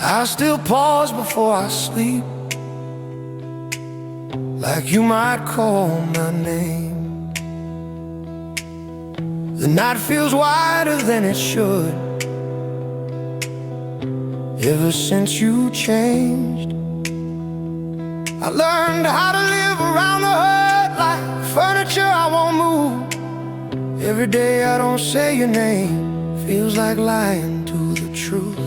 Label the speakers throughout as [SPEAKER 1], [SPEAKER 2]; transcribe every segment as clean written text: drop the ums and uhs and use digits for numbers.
[SPEAKER 1] I still pause before I sleep, like you might call my name. The night feels wider than it should, ever since you changed. I learned how to live around the hurt, like furniture I won't move. Every day I don't say your name feels like lying to the truth.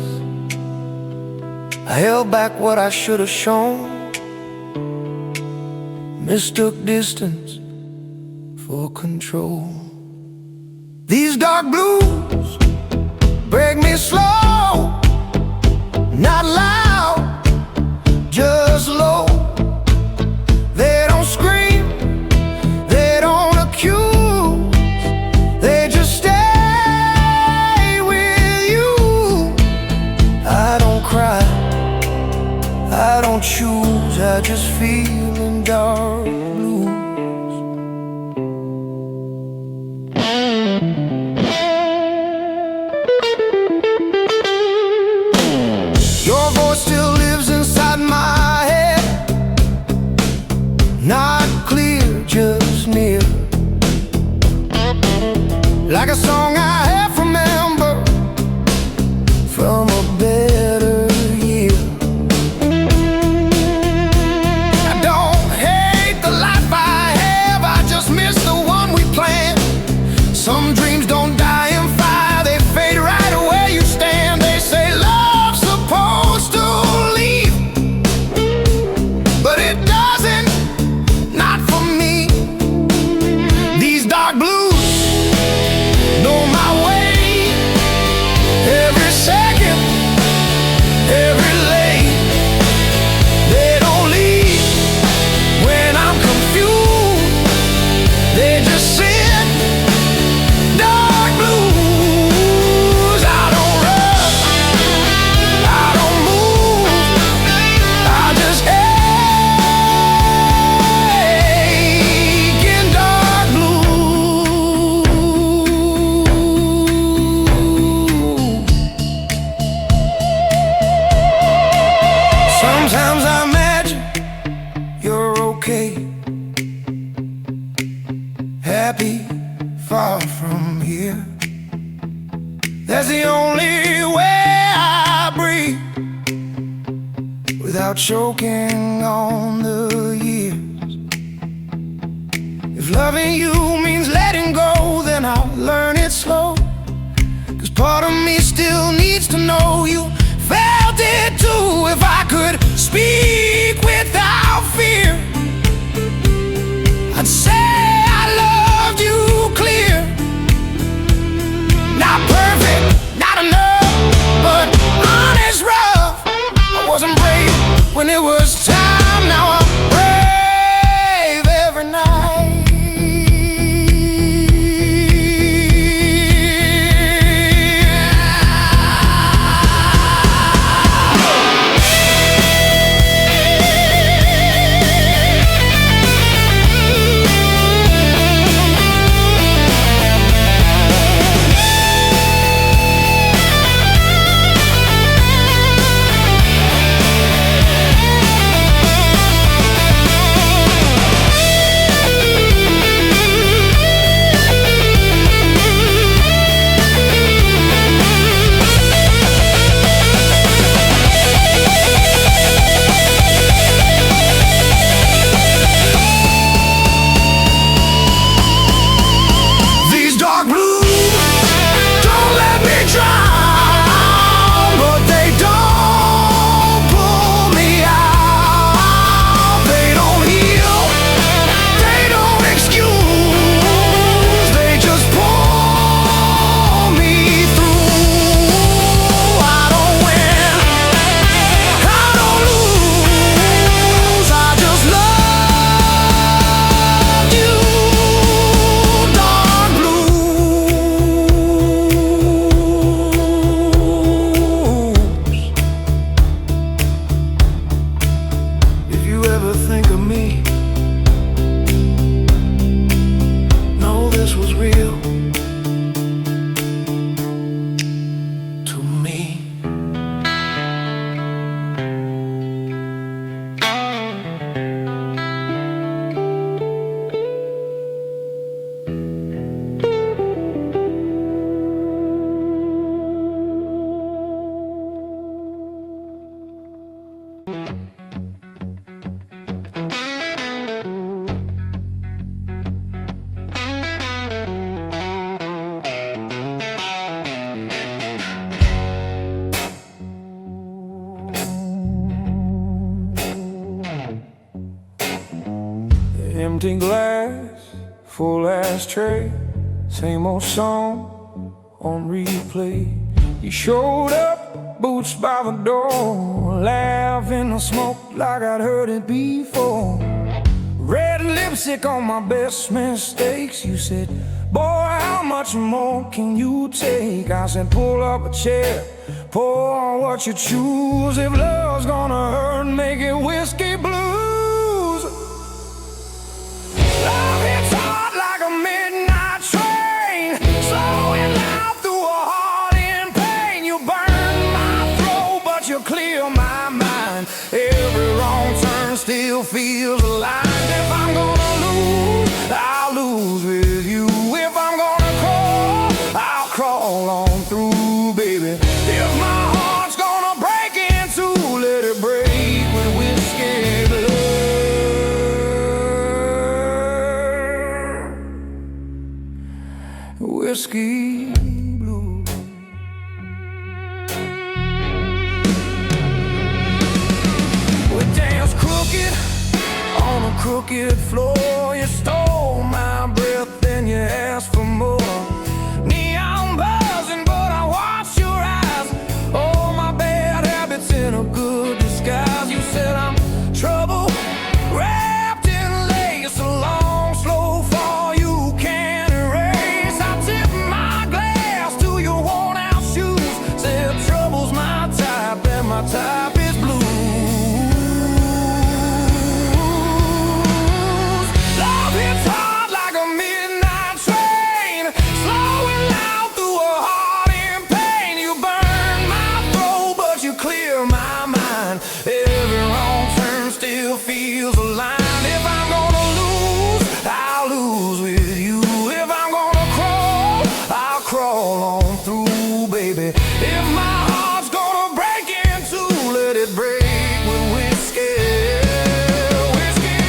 [SPEAKER 1] I held back what I should have shown, mistook distance for control. These dark blues break me slow, not loud, just low. They don't scream, they don't accuse, they just stay with you. I don't cry, I don't choose, I just feel in dark blues. Your voice still lives inside my head, not clear, just near, like a song I half remember from a better year. I don't hate the life I have, I just miss the one we planned. Some dreams don't die in fire, they fade right where you stand. They say love's supposed to leave, but it doesn't, not for me. These dark blues know my way, every second, every lane. They don't leave when I'm confused, they just sit. Dark blues, I don't rush, I don't move, I just ache in dark blue. Sometimes I imagine you're okay, happy, far from here. That's the only way I breathe, without choking on the years. If loving you means letting go, then I'll learn it slow, 'cause part of me still needs to know you felt it too. If I could speak without fear, I'd say I loved you clear. Not perfect, not enough, but honest rough. I wasn't brave when it was time, now I'm brave every night. Empty glass, full ashtray, same old song on replay. You showed up, boots by the door, laughing and smoke like I'd heard it before. Red lipstick on my best mistakes. You said, boy, how much more can you take? I said, pull up a chair, pour what you choose. If love's gonna hurt, make it whiskey blues. Love hits hard like a midnight train, slowing loud through a heart in pain. You burn my throat, but you clear my mind. Every wrong turn still feels alive. If I'm gonna lose, I'll lose with you. If I'm gonna crawl, I'll crawl on through, baby. If my heart's gonna break in two, let it break with whiskey blue. Whiskey blue. We dance crooked on a crooked floor. You stole my breath, then you asked for more. Neon buzzing, but I watched your eyes. Oh, my bad habits in a good disguise. You said I'm trouble wrapped in lace, a long, slow fall you can't erase. I tip my glass to your worn-out shoes. Said trouble's my type, and my type is blue. Every wrong turn still feels aligned. If I'm gonna lose, I'll lose with you. If I'm gonna crawl, I'll crawl on through, baby. If my heart's gonna break in two, let it break with whiskey, whiskey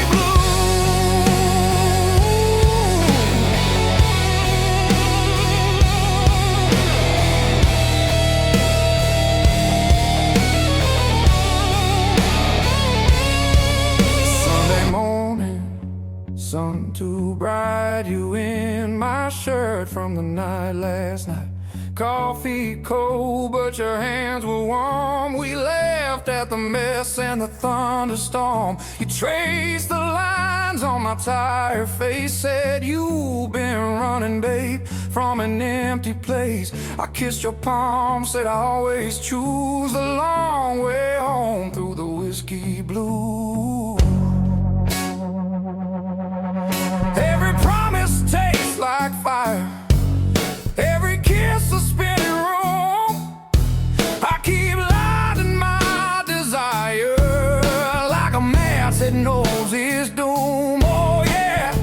[SPEAKER 1] sun too bright, you in my shirt from the night last night. Coffee cold, but your hands were warm. We laughed at the mess and the thunderstorm. You traced the lines on my tired face. Said you've been running, babe, from an empty place. I kissed your palm, said I always choose the long way home through the whiskey blue. Every promise tastes like fire, every kiss a spinning room. I keep lighting my desire like a match that knows its doom. Oh yeah,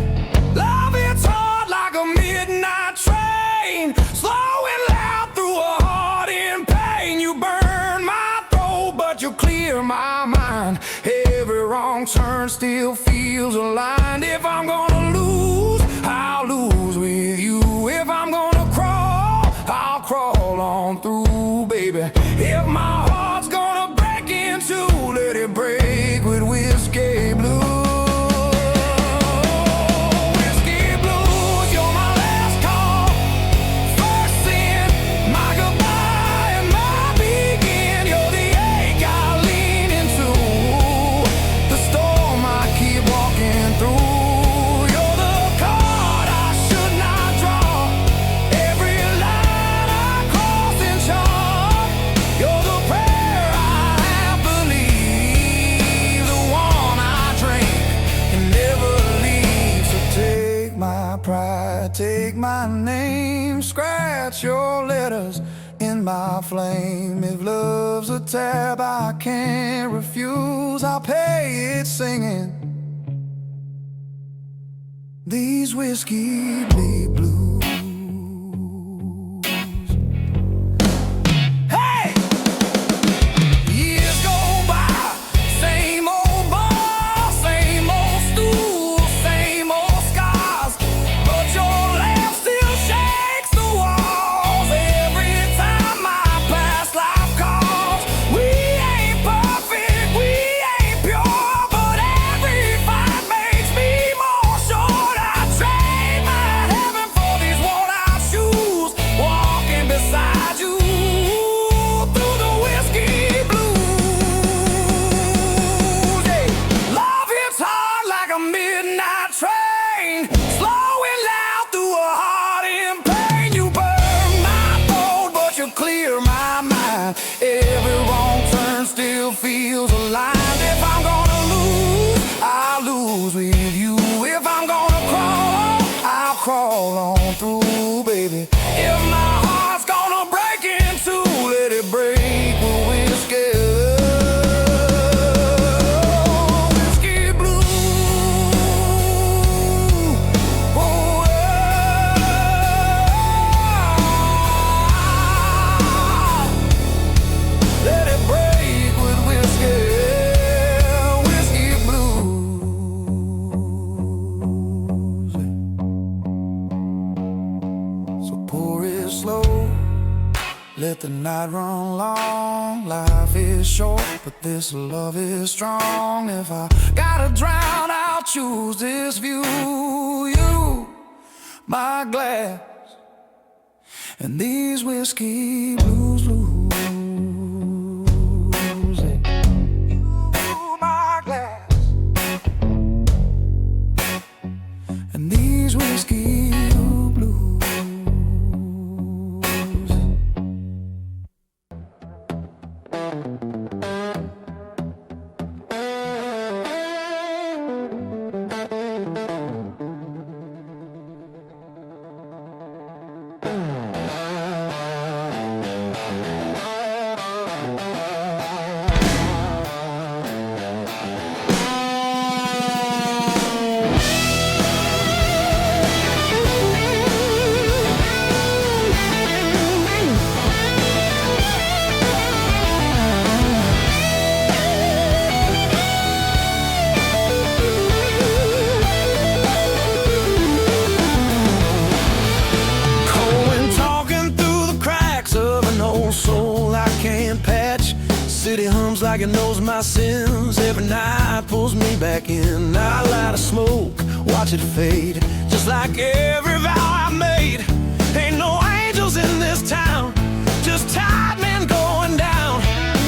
[SPEAKER 1] love hits hard like a midnight train, slowing loud through a heart in pain. You burn my throat, but you clear my mind. Every wrong turn still feels aligned. If I'm gonna lose, I'll lose with you. If I'm gonna crawl, I'll crawl on through, baby. If my heart's gonna break in two, let it break with whiskey blue. Pride, take my name, scratch your letters in my flame. If love's a tab I can't refuse, I'll pay it singing these whiskey blues. Hey! Years go by, same old bar, same old stool, same old scars, but your laugh still shakes the walls every time my past life calls. We ain't perfect, we ain't pure, but every fight makes me more drive. Every wrong turn still feels alive. If I'm gonna lose, I'll lose with you. If I'm gonna crawl, I'll crawl on through, baby. If my heart's gonna break in two, let it break with whiskey. Let the night run long, life is short, but this love is strong. If I gotta drown, I'll choose this view. You, my glass, and these whiskey blues, blues. You, my glass, and these whiskey blues. City hums like it knows my sins. Every night pulls me back in. I light a smoke, watch it fade, just like every vow I made. Ain't no angels in this town, just tired men going down.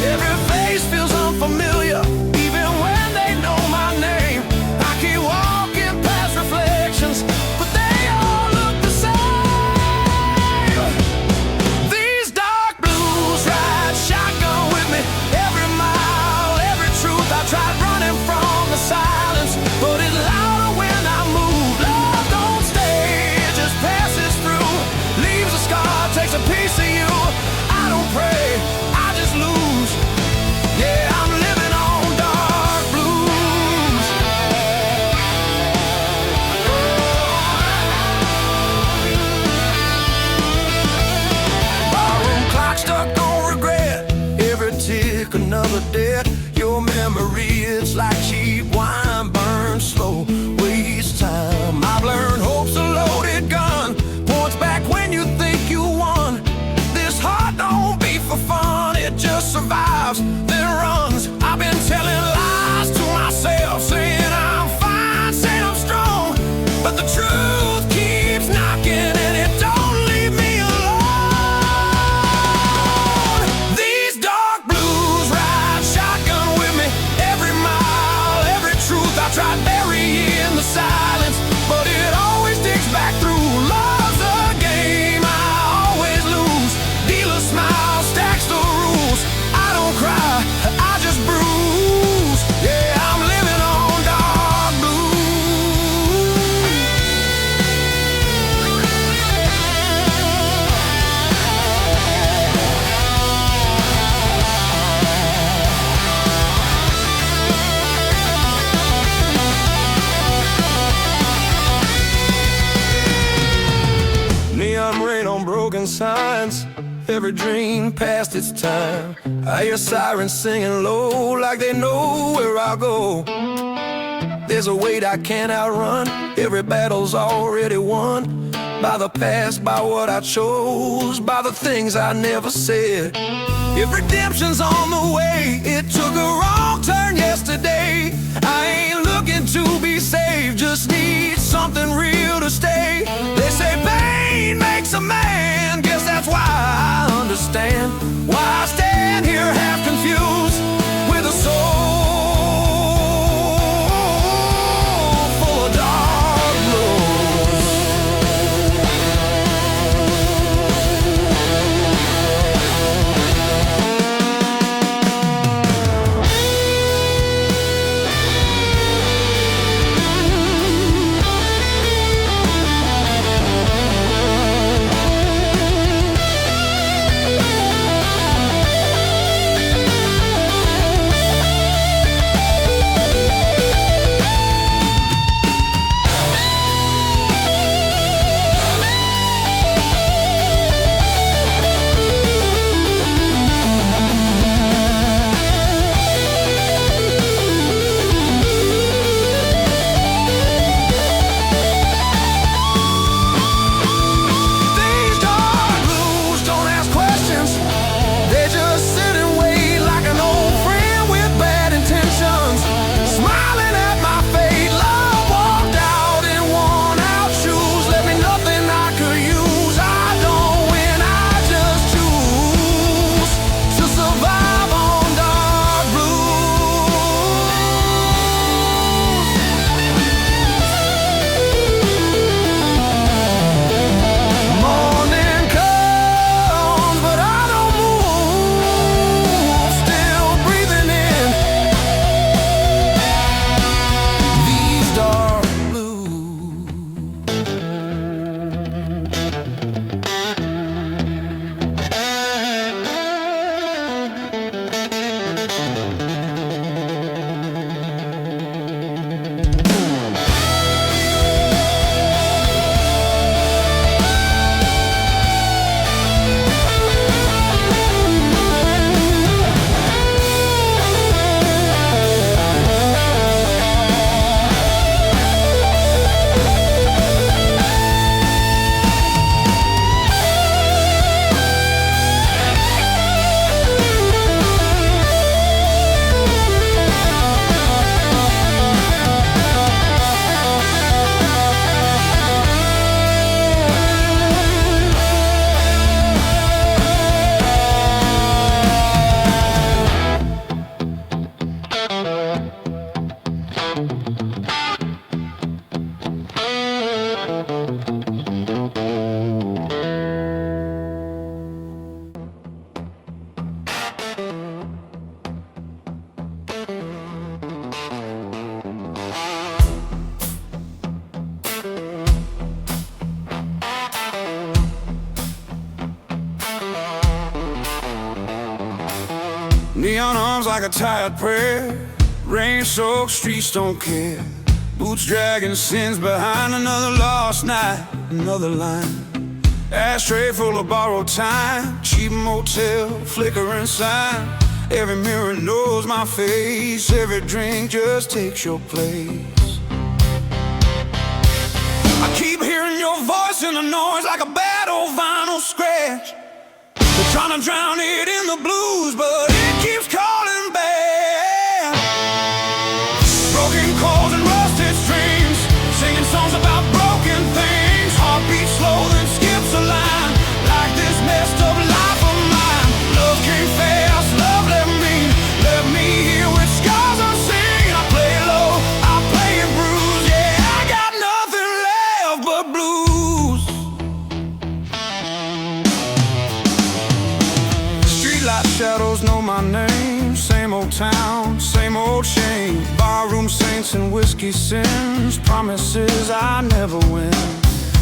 [SPEAKER 1] Every face feels unfamiliar, even when they know my name. I keep walking past reflections, but they all look the same. These dark blues ride shotgun with me. Every mile, every truth, I tried running from the silence, but it's louder when I move. Love don't stay, it just passes through. Leaves a scar, takes a piece of you. I don't pray, I just lose. Yeah, I'm living on dark blues. Barroom clock stuck on regret. Every tick another debt. Your memory, it's like cheap wine, burns slow, wastes time. I've learned hope's a loaded gun, points back when you think you won. This heart don't beat for fun, it just survives, then runs. I've been telling lies to myself, saying I'm fine, saying I'm strong, but the truth keeps knocking and it don't leave me alone. These dark blues ride shotgun with me. Every mile, every truth, I try to bury in the silence, but it always digs back through. Love's a game, I always lose. Dealer smile, stacks the rules. I don't cry, I just bruise. Yeah, I'm living on dark neon rain on broken signs. Every dream past its time. I hear sirens singing low, like they know where I'll go. There's a weight I can't outrun. Every battle's already won. By the past, by what I chose, by the things I never said. If redemption's on the way, it took a wrong turn yesterday. I ain't looking to be saved, just need something real to stay. They say pain makes a man, guess that's why I understand why I stand here half confused with a soul full of dark blues. Neon arms like a tired prayer. Rain-soaked streets don't care. Boots dragging sins behind. Another lost night, another line. Ashtray full of borrowed time. Cheap motel, flickering sign. Every mirror knows my face. Every drink just takes your place. I keep hearing your voice in the noise like a bad old vinyl scratch. They're trying to drown it in the blues, but it keeps calling back. Broken chords and rusted strings, singing songs about broken things. Heartbeat slow, then skips a line, like this messed up life of mine. Love came fast, love left me here with scars unseen. I play low, I play it bruised. Yeah, I got nothing left but blues. Streetlight shadows know my name. Same old town, same old shame. Barroom saints and whiskey sins. Promises I never win.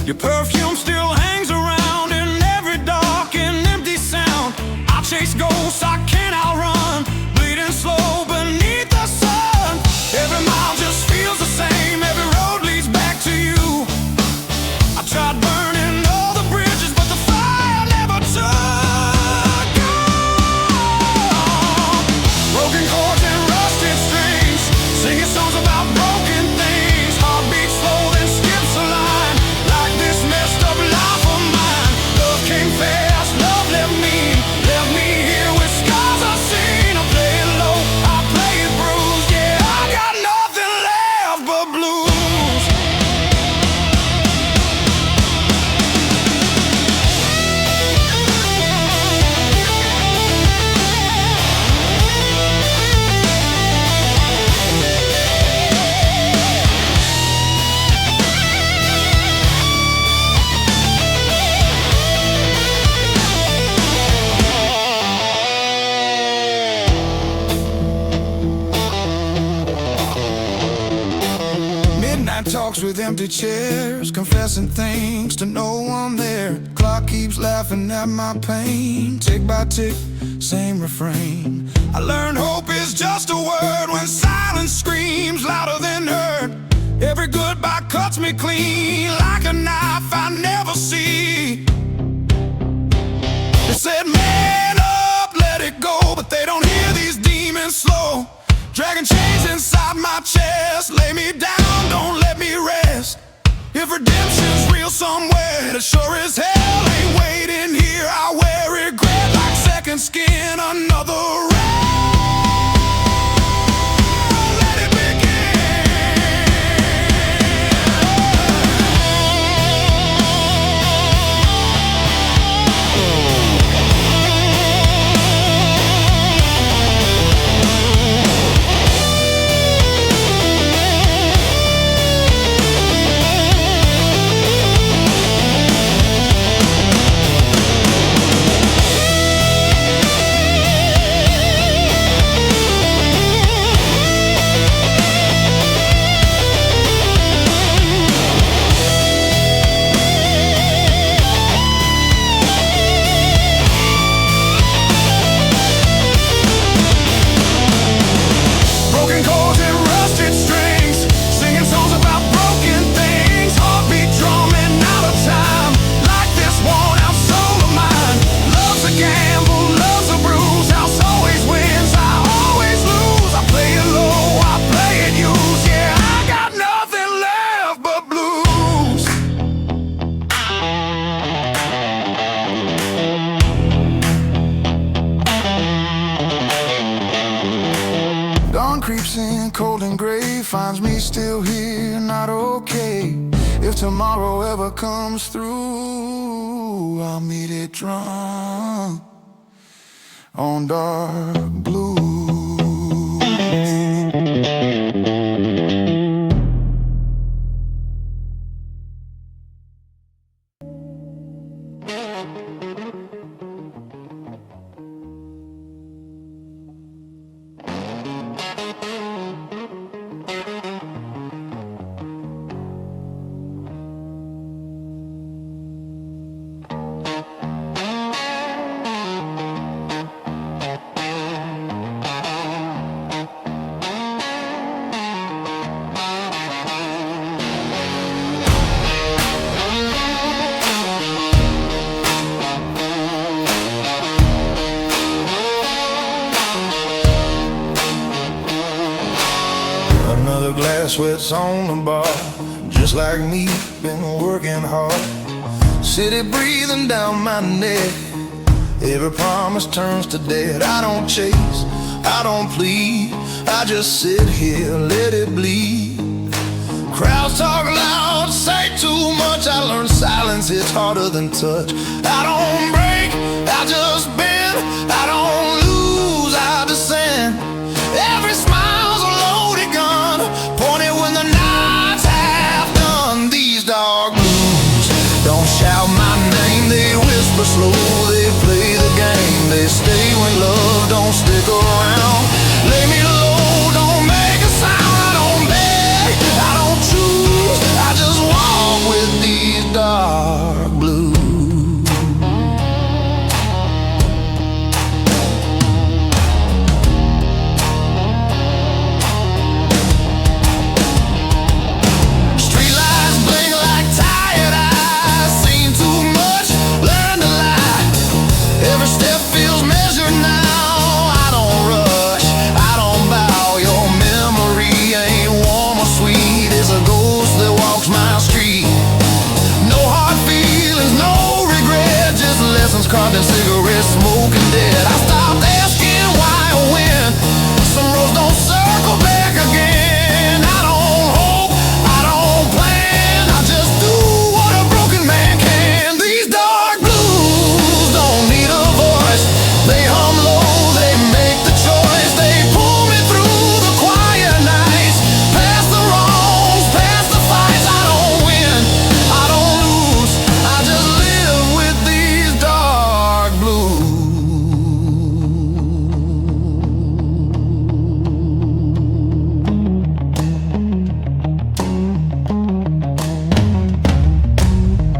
[SPEAKER 1] Your perfume still hangs around in every dark and empty sound. I chase ghosts I can't outrun, bleeding slow beneath the sun. Every mile just feels the same. Every road leads back to you. I tried burning all the bridges, but the fire never took on. Broken chords and rusted strings, singing songs about broken things. Heartbeat slow, then skips a line, like this messed up life of mine. Love came fast, love left me here with scars I've seen. I play it low, I play it bruised. Yeah, I got nothing left but blues. Midnight talks with empty chairs, confessing things to no one there. Clock keeps laughing at my pain. Tick by tick, same refrain. I learned hope is just a word when silence screams louder than heard. Every goodbye cuts me clean like a knife I never see. They said man up, let it go, but they don't hear these demons slow. Dragging chains inside my chest, lay me down, don't let me rest. If redemption's real somewhere, it sure as hell ain't waiting here. I wear regret like second skin, another round. Let it creeps in cold and gray, finds me still here, not okay. If tomorrow ever comes through, I'll meet it drunk on dark blue. grass sweats on the bar. Just like me, been working hard. City breathing down my neck. Every promise turns to dead. I don't chase, I don't plead, I just sit here, let it bleed. Crowds talk loud, say too much. I learned silence hits harder than touch. I don't break, I just bend. I don't lose, I descend. Every smile's a loaded gun, pointed when the night's half done. These dark blues don't shout my name, they whisper slow. They play the game, they stay when love don't stick around. Lay me low, don't make a sound. I don't beg, I don't choose, I just walk with these dark blues. Carved in cigarette smoke and dead. I stopped asking why or when. Some roads don't circle back again. I don't hope, I don't plan, I just do what a broken man can. These dark blues don't need a voice. They hum low, they make the choice. They pull me through the quiet nights, past the wrongs, past the fights. I don't win, I don't lose, I just live with these dark blues.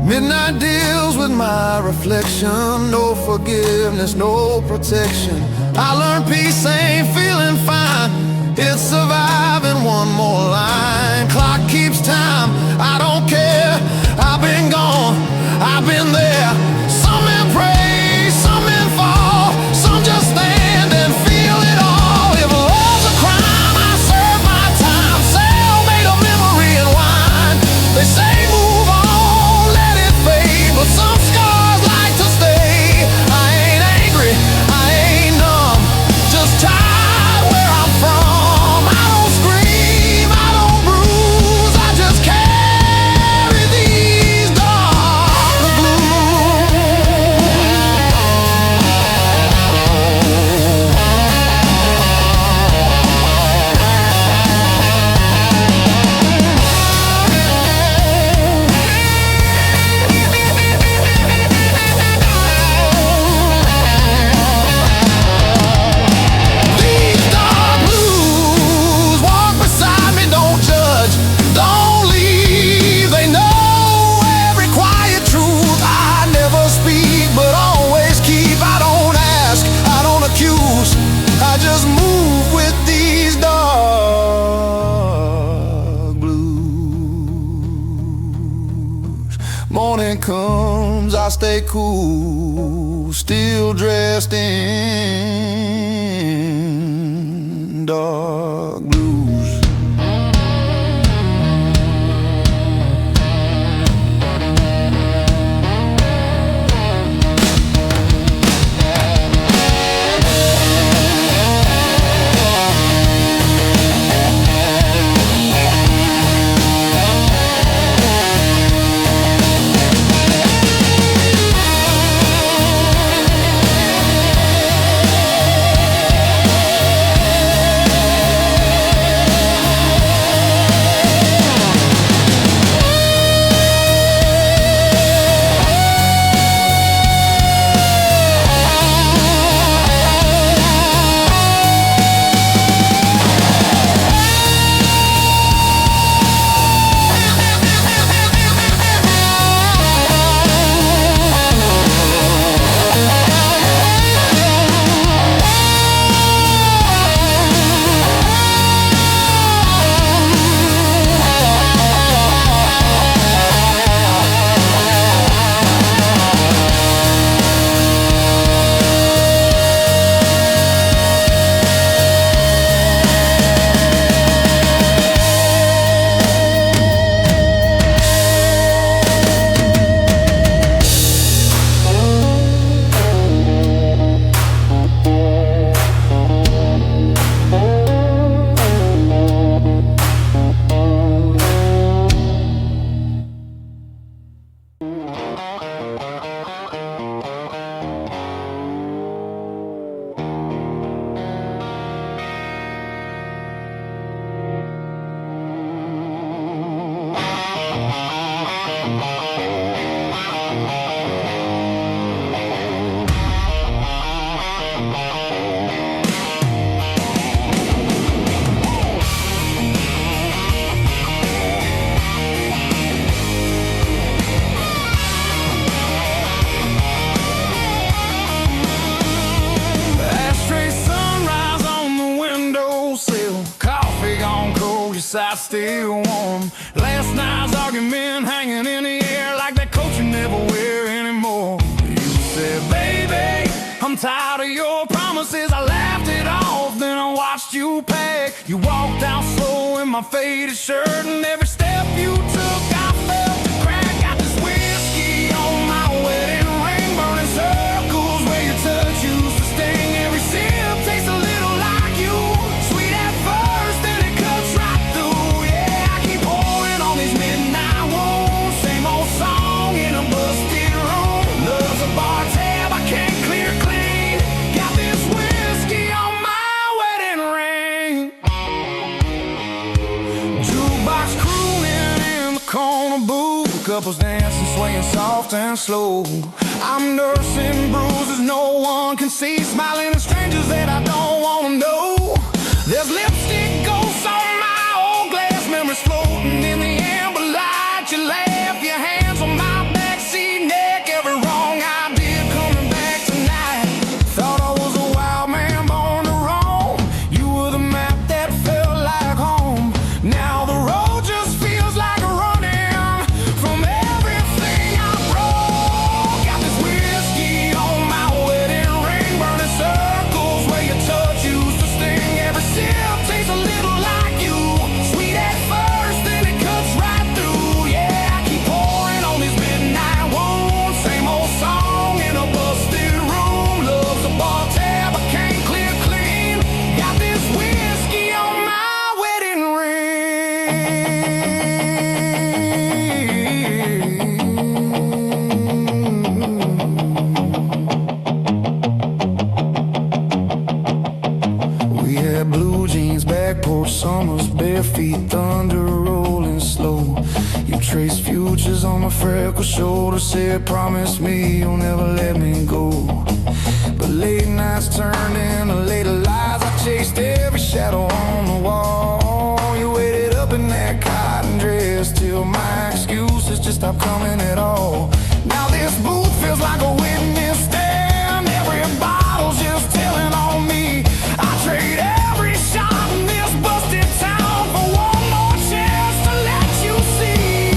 [SPEAKER 1] Midnight deals with my reflection. No forgiveness, no protection. I learned peace ain't feeling fine, it's surviving one more line. Clock keeps time, I don't care. I've been gone, I've been there. Some men pray, some men fall, some just stand and feel it all. If love's a crime, I serve my time. Sell made a memory and wine. They say move on, let it fade, but some scars like to stay. I ain't angry, I ain't numb, just tired where I'm from. I don't scream, I don't bruise, I just carry these dark blues. These dark blues walk beside me, don't judge, don't leave. They know every quiet truth I never speak, but always keep. I don't ask, I don't accuse, I just move with these dark blues. Morning comes, I stay cool, still dressed in dark blues. inside still warm. Last night's argument hanging in the air like that coat you never wear anymore. You said, baby, I'm tired of your promises. I laughed it off, then I watched you pack. You walked out slow in my faded shirt, and every step you took I felt the crack. Got this whiskey on my wedding ring, burning circles where your touch used to sting. Every sip tastes a little like you, sweet at first, then it cuts right through. Yeah, I keep pouring on these midnight wounds, same old song in a busted room. Love's a bar tab I can't clear clean. Got this whiskey on my wedding ring. Jukebox crooning in the corner booth, couples dancing, swaying soft and slow. I'm nursing bruises no one can see, smiling at strangers that I don't wanna know. There's lipstick ghosts on my old glass, memories floating in the amber light. You laugh, your hands on my backseat neck, every wrong I did coming back tonight. Thought I was a wild man born to roam. You were the map that felt like home. Now the road just feels like a running from everything I broke. Got this whiskey on my wedding ring, burning circles where your touch used to sting. Every sip tastes a little like you, sweet at first, then it cuts right through. Yeah, I keep pouring on these midnight wounds, same old song in a busted room. Love's a bar tab I can't clear clean. Got this whiskey on my wedding ring. We had blue jeans, back porch summers, bare feet, thunder rolling slow. You traced futures on my freckled shoulder, said promise me you'll never let me go. But late nights turned into later lies. I chased every shadow on the wall. You waited up in that cotton dress till my excuses just stopped coming at all. Now this booth feels like a witness stand. Every bottle's just telling on me. I trade every shot in this busted town for one more chance to let you see.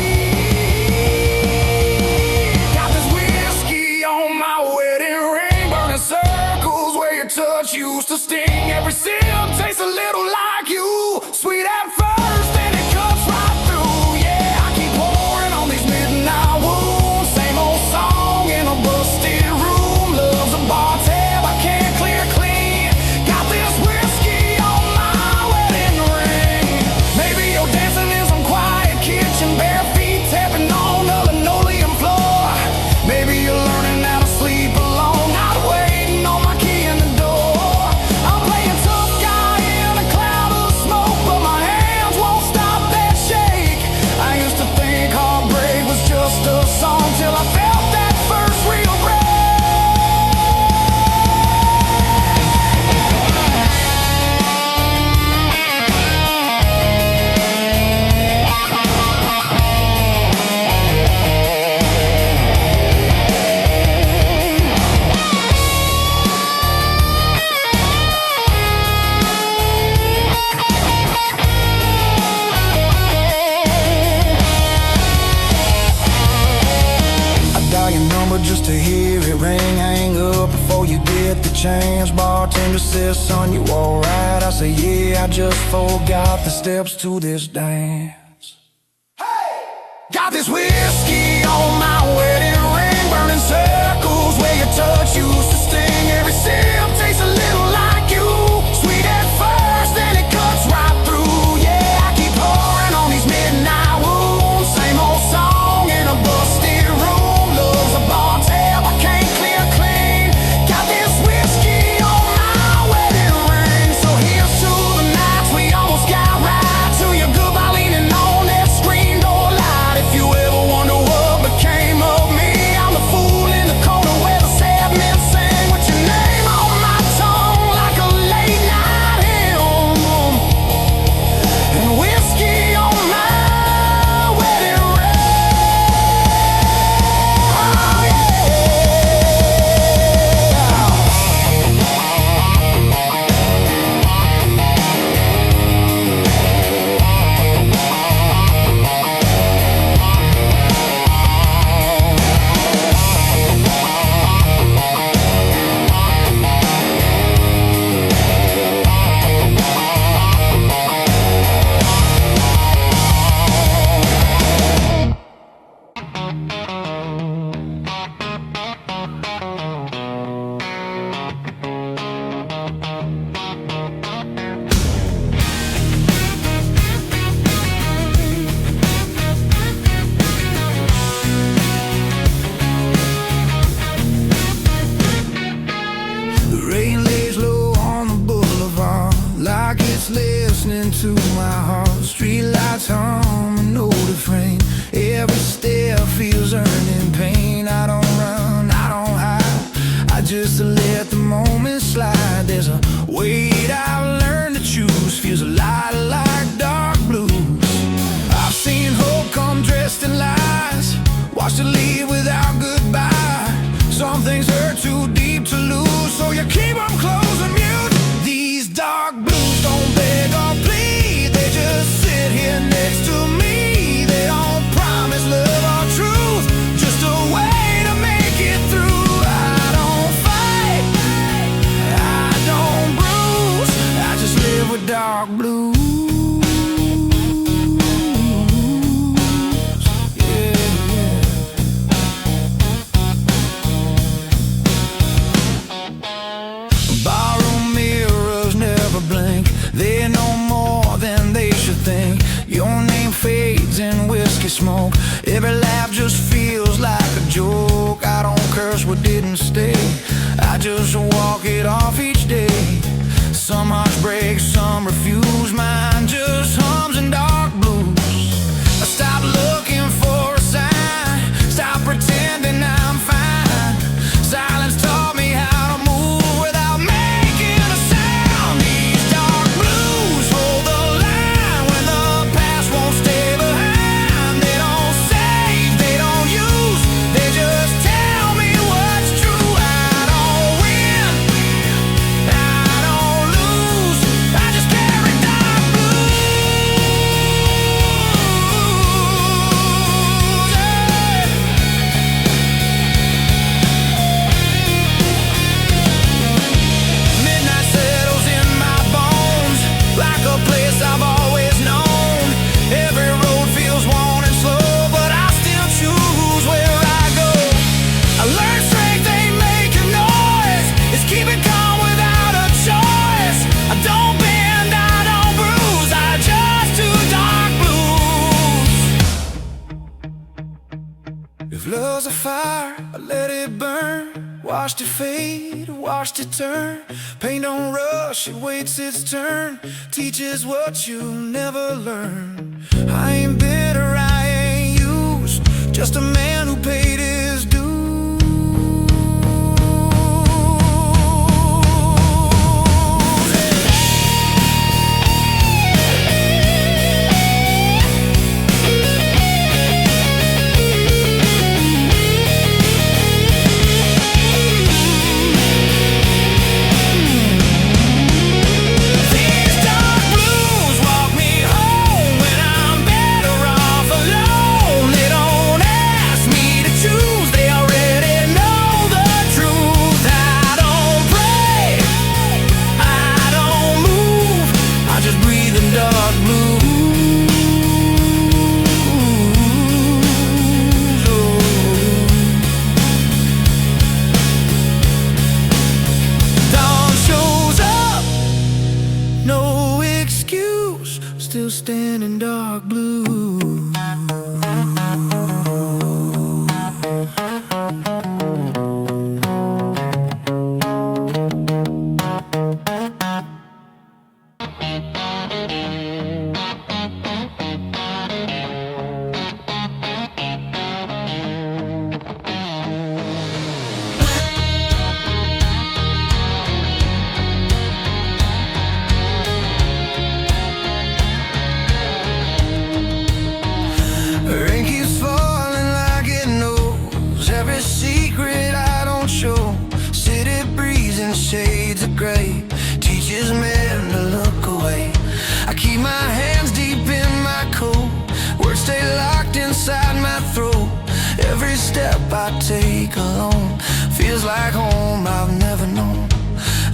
[SPEAKER 1] Got this whiskey on my wedding ring, burning circles where your touch used to sting. Every sip tastes a little like you, sweet at first, then it cuts right through. Yeah, I keep pouring on these midnight wounds, same old song in a busted room. Love's a bar tab I can't clear clean. Got this whiskey on my wedding ring. Maybe you're dancing in some quiet kitchen, bare feet tapping on the linoleum floor. Maybe you're learning how to sleep alone, not waiting on my key in the door. I'm playing tough guy in a cloud of smoke, but my hands won't stop that shake. I used to think heartbreak was just a song till I felt that first real break. I dial your number just to hear it ring. Hang up before you get the chance. Bartender says, son, you alright? I say, yeah, I just forgot the steps to this dance. Got this whiskey on my wedding ring, burning circles where your touch used to sting. Every sip tastes a little like you, sweet at first, then it cuts right through. Yeah, I keep pouring on these midnight wounds, same old song in a busted room. Love's a bar tab I can't clear clean. Got this whiskey on my wedding ring. So here's to the nights we almost got right, to your goodbye leaning on that screen door light. If you ever wonder what became of me, I'm the fool in the corner where the sad men sing with your name on my just listening to my heart. Streetlights hum and no refrain. Every step feels earned in pain. I don't run, I don't hide, I just let the moment slide. There's a weight I've learned to choose, feels a lot like dark blues. I've seen hope come dressed in lies, watched it leave without goodbye. Some things hurt too deep to lose, so you keep them close and mute. These dark blues don't beg or plead, they just sit here next to me. They don't promise love or truth, just a way to make it through. I don't fight, I don't bruise, I just live with dark blues. Barroom mirrors never blink, they know more than they should think. Your name fades in whiskey smoke, every laugh just feels like a joke. I don't curse what didn't stay, I just walk it off each day. Some hearts break, some refuse, mine just hums in dark blues. I stop looking for a sign, stop pretending I'm fine. Silence taught me how to move without making a sound. These dark blues hold the line when the past won't stay behind. They don't save, they don't use, they just tell me what's true. I don't win, I don't lose, I just carry dark blues. Midnight settles in my bones, like a place I've always known. Every road feels worn and slow, but I still choose where I go. I learned strength ain't making noise, it's keeping calm without a choice. I don't bend, I don't bruise, I just do dark blues. If love's a fire, I let it burn. Watched it fade, watched it turn. Pain don't rush, it waits its turn. Teaches what you never learn. I ain't bitter, I ain't used, just a man who paid his dues. These dark blues walk me home when I'm better off alone. They don't ask me to choose, they already know the truth. I don't pray, I don't move, I just breathe in dark blues. Dawn shows up, no excuse, still standing dark blue. Rain keeps falling like it knows every secret I don't show. City breeze in shades of gray teaches men to look away. I keep my hands deep in my coat, words stay locked inside my throat. Every step I take alone feels like home I've never known.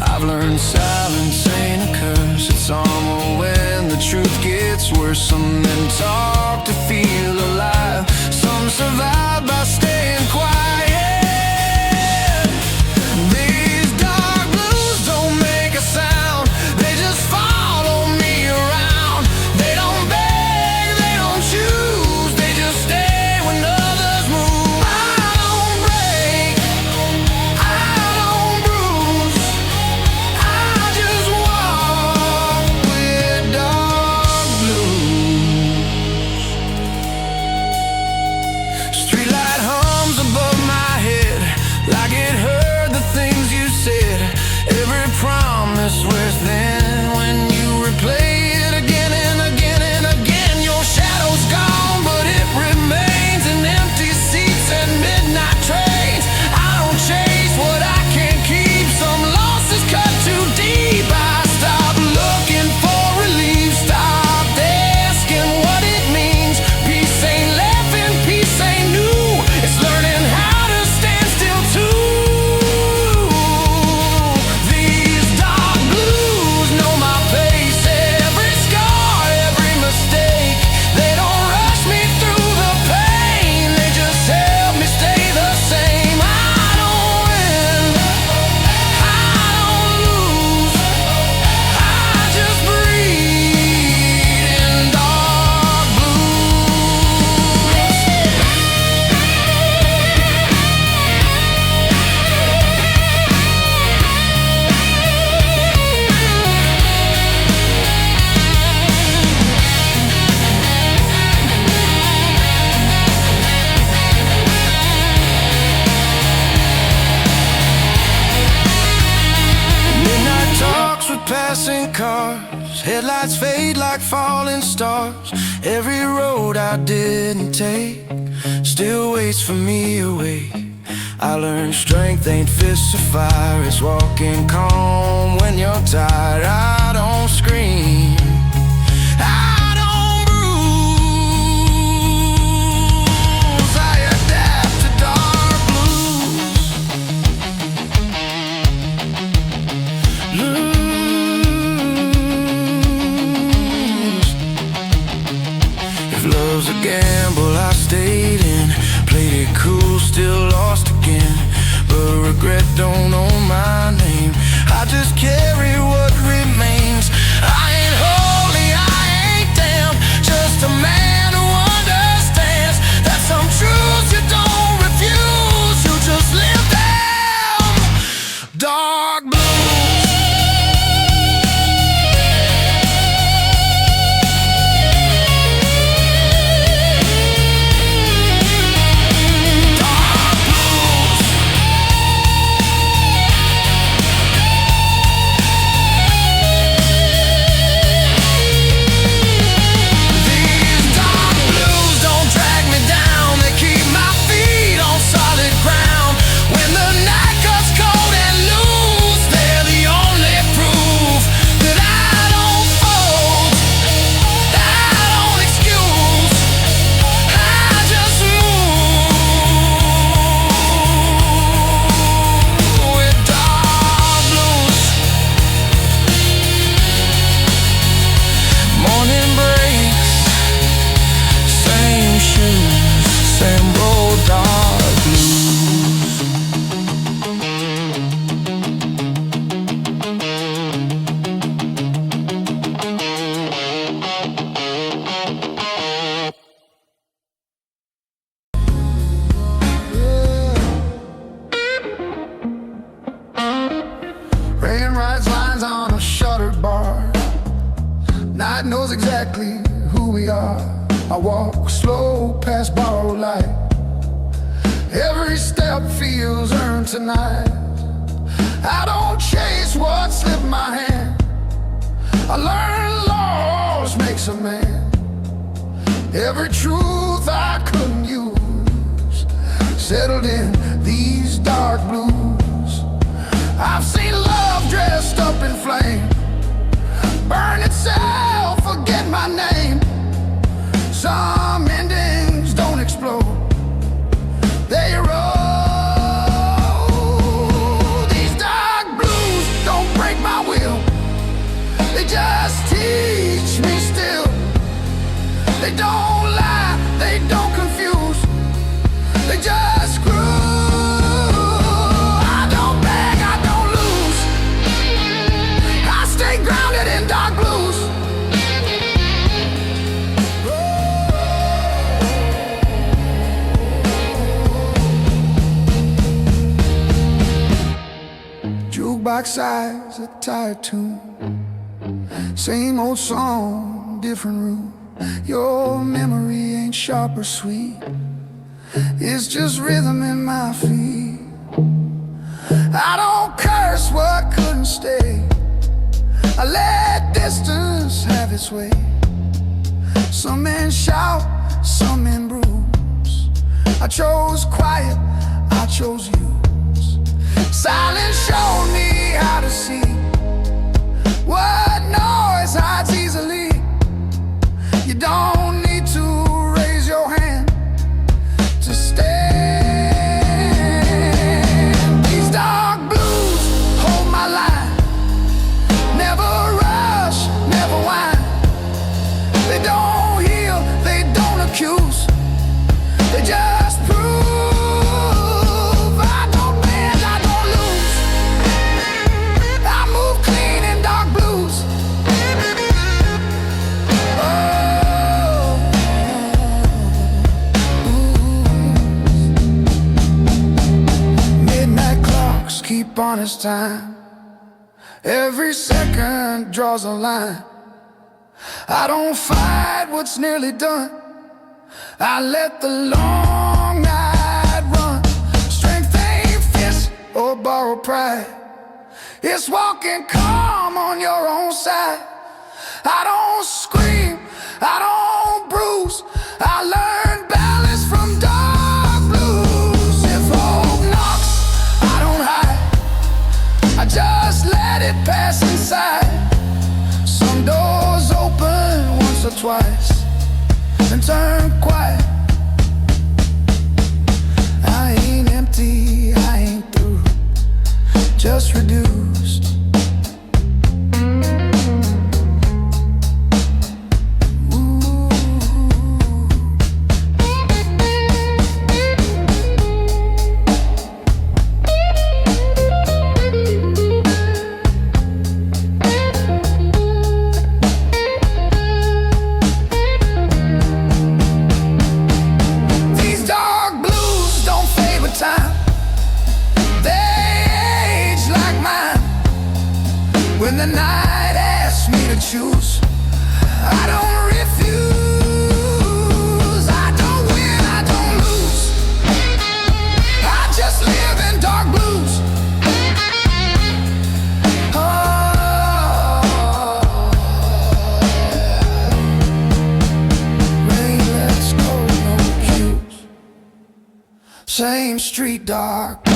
[SPEAKER 1] I've learned silence ain't a curse, it's armor when the truth gets worse. Some men talk to feel alive, some survive by staying quiet. These dark blues don't make a sound, they just follow me around. They don't beg, they don't choose, they just stay when others move. I don't break, I don't bruise, I just walk with scars, headlights fade like falling stars. Every road I didn't take still waits for me away. I learned strength ain't fists of fire, it's walking calm when you're tired. I don't scream, I don't bruise, I adapt to dark blues. Lose. If love's a gamble, I stayed in, played it cool, still lost again. But regret don't own my name, I just carry what remains. I ain't holy, I ain't damned, just a man who understands that some truths you don't refuse, you just live them. Dark blues. Rain writes lines on a shuttered bar. Night knows exactly who we are. I walk slow past borrowed light. Every step feels earned tonight. I don't chase what slipped my hand. I learned loss makes a man. Every truth I couldn't use settled in these dark blues. I've seen love dressed up in flame, burn itself, forget my name. Some endings don't explode, they erode. These dark blues don't break my will, they just teach me still. They don't lie, they don't confuse, they just groove. Grounded in dark blues. Jukebox sighs, a tired tune, same old song, different room. Your memory ain't sharp or sweet, it's just rhythm in my feet. I don't curse what couldn't stay, I let distance have its way. Some men shout, some men bruise. I chose quiet, I chose use. Silence showed me how to see what noise hides easily. You don't need to raise your hand to stand. These dark blues hold my line, never rush, never whine. They don't heal, they don't accuse, they just prove. I don't bend, I don't lose, I move clean in dark blues. Midnight clocks keep on its time, every second draws a line. I don't fight what's nearly done, I let the long night run. Strength ain't fist or borrowed pride, It's walking calm on your own side. I don't scream, I don't bruise. I learned balance from dark blues. If hope knocks, I don't hide. I just let it pass inside. Some doors open once or twice and turn quiet. I ain't empty, I ain't through, just reduced. When the night asks me to choose, I don't refuse. I don't win, I don't lose. I just live in dark blues. Oh, rain, let's go, no cues. Same street, dark blues.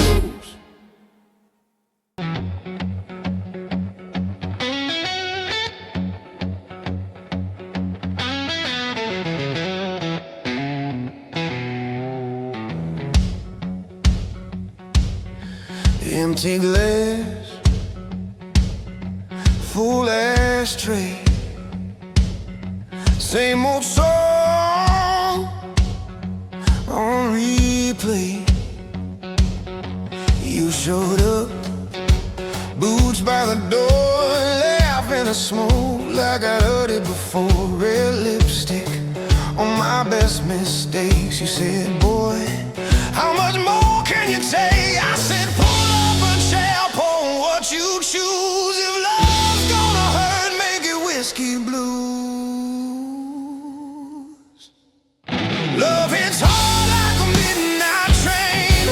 [SPEAKER 1] Empty glass, full ashtray, same old song on replay. You showed up, boots by the door, laughing at smoke like I heard it before. Red lipstick on my best mistakes. You said, boy, how much more can you take? I said, what you choose. If love's gonna hurt, make it whiskey blues. Love hits hard like a midnight train,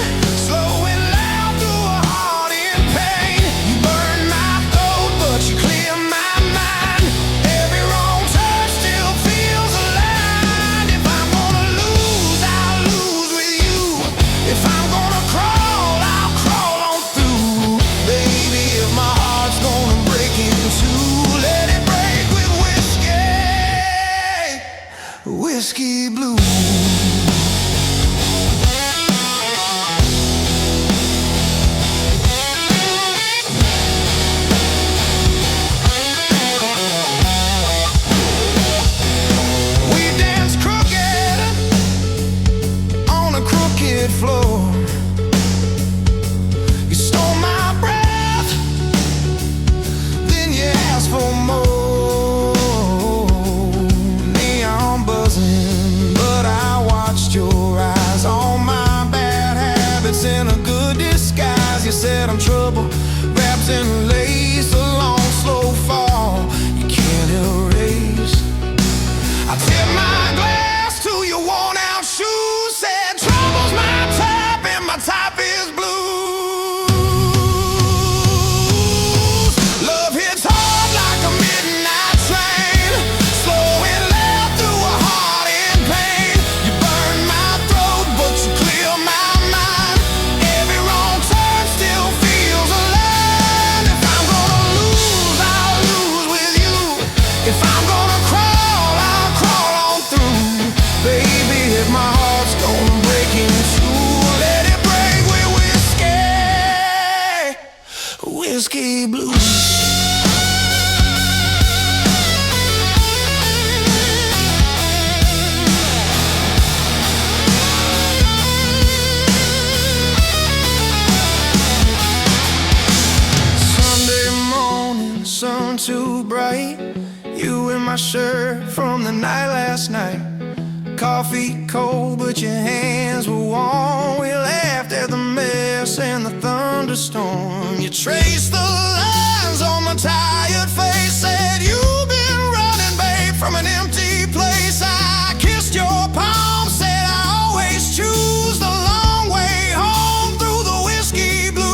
[SPEAKER 1] slow and loud through a heart in pain. You burn my throat, but you clear my mind. Every wrong turn still feels aligned. If I'm gonna lose, I'll lose with you. If I'm gonna crawl, I'll crawl on through. Baby, if my heart's gonna break in two, let it break with whiskey, whiskey blues. We dance crooked on a crooked floor. You stole my breath, then you asked for more. Neon buzzing, but I watched your eyes. All my bad habits in a good disguise. You said I'm trouble, wrapped in lace, a long slow fall you can't erase. I tip my glass to your worn out shoes. Said trouble's my type and my type is blues. Love hits hard like a midnight train, slow and loud through a heart in pain. You burn my throat, but you clear my mind. Every wrong turn still feels alive. If I'm gonna lose, I'll lose with you. If I'm gonna crawl, I'll crawl on through. Baby, if my heart's gonna break in two, let it break with whiskey, whiskey blues. Sunday morning, sun too bright. You in my shirt from the night last night. Coffee cold, but your hands were warm. We laughed at the mess and the thunderstorm. You traced the lines on my tired face. Said you've been running, babe, from an empty place. I kissed your palm, said I always choose the long way home through the whiskey blues.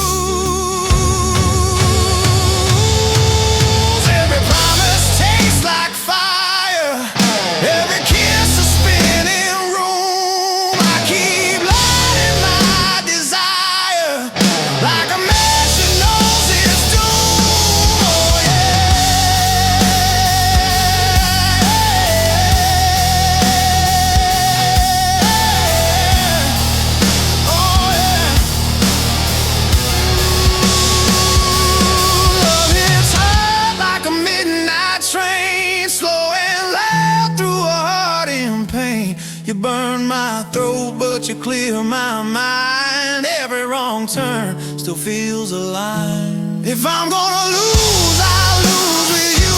[SPEAKER 1] burn my throat, but you clear my mind. Every wrong turn still feels aligned. If I'm gonna lose, I'll lose with you.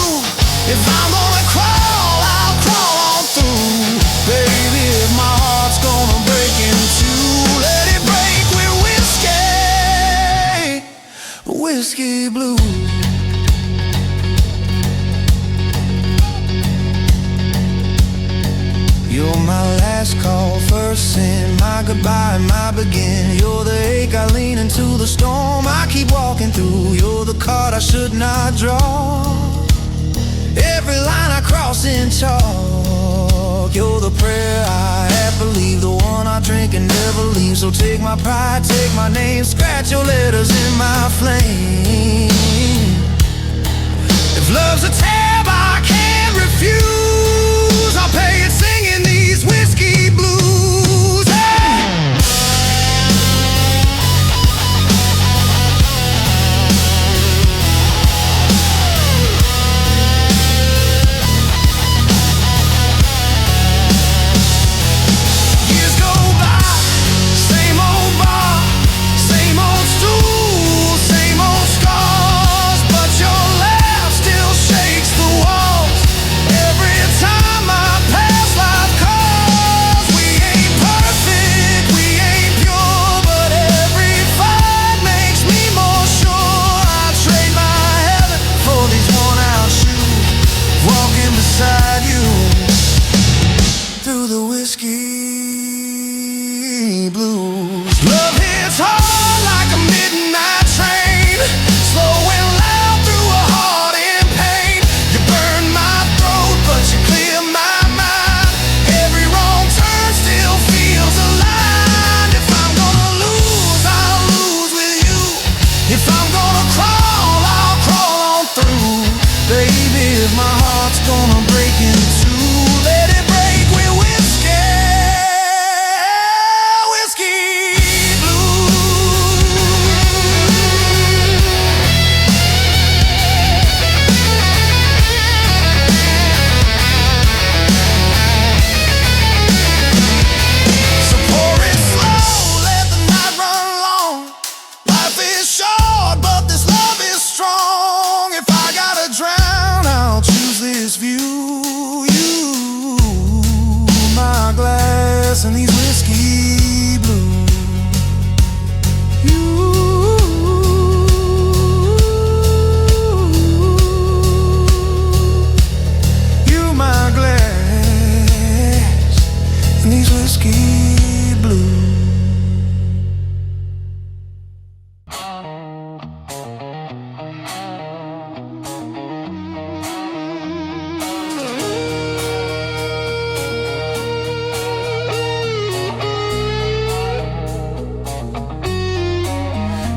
[SPEAKER 1] If I'm gonna crawl, I'll crawl on through. Baby, if my heart's gonna break in two, let it break with whiskey, whiskey blue. You're my last call, first sin, my goodbye, my begin. You're the ache I lean into the storm I keep walking through. You're the card I should not draw, every line I cross in chalk. You're the prayer I half believe, the one I drink and never leave. So take my pride, take my name, scratch your letters in my flame. If love's a tab I can't refuse, I'll pay it singing these whiskey blues. Hey! Years go by, same old bar, same old stool, same old scars, but your laugh still shakes the walls every time I pass life calls. We ain't perfect, we ain't pure, but every fight makes me more sure. I'd trade my heaven for these worn-out shoes, walking beside you through the whiskey blues. Love hits hard like a midnight train, slow and loud through a heart in pain. You burn my throat, but you clear my mind. Every wrong turn still feels aligned. If I'm gonna lose, I'll lose with you. If I'm gonna crawl, I'll crawl on through. Baby, if my heart's gonna break in two, let it break with whiskey, whiskey blue. So pour it slow, let the night run long. Life is short, but this love is strong. If I gotta drown, I'll choose this view. You, my glass, and these whiskey blues. You, my glass, and these whiskey blues.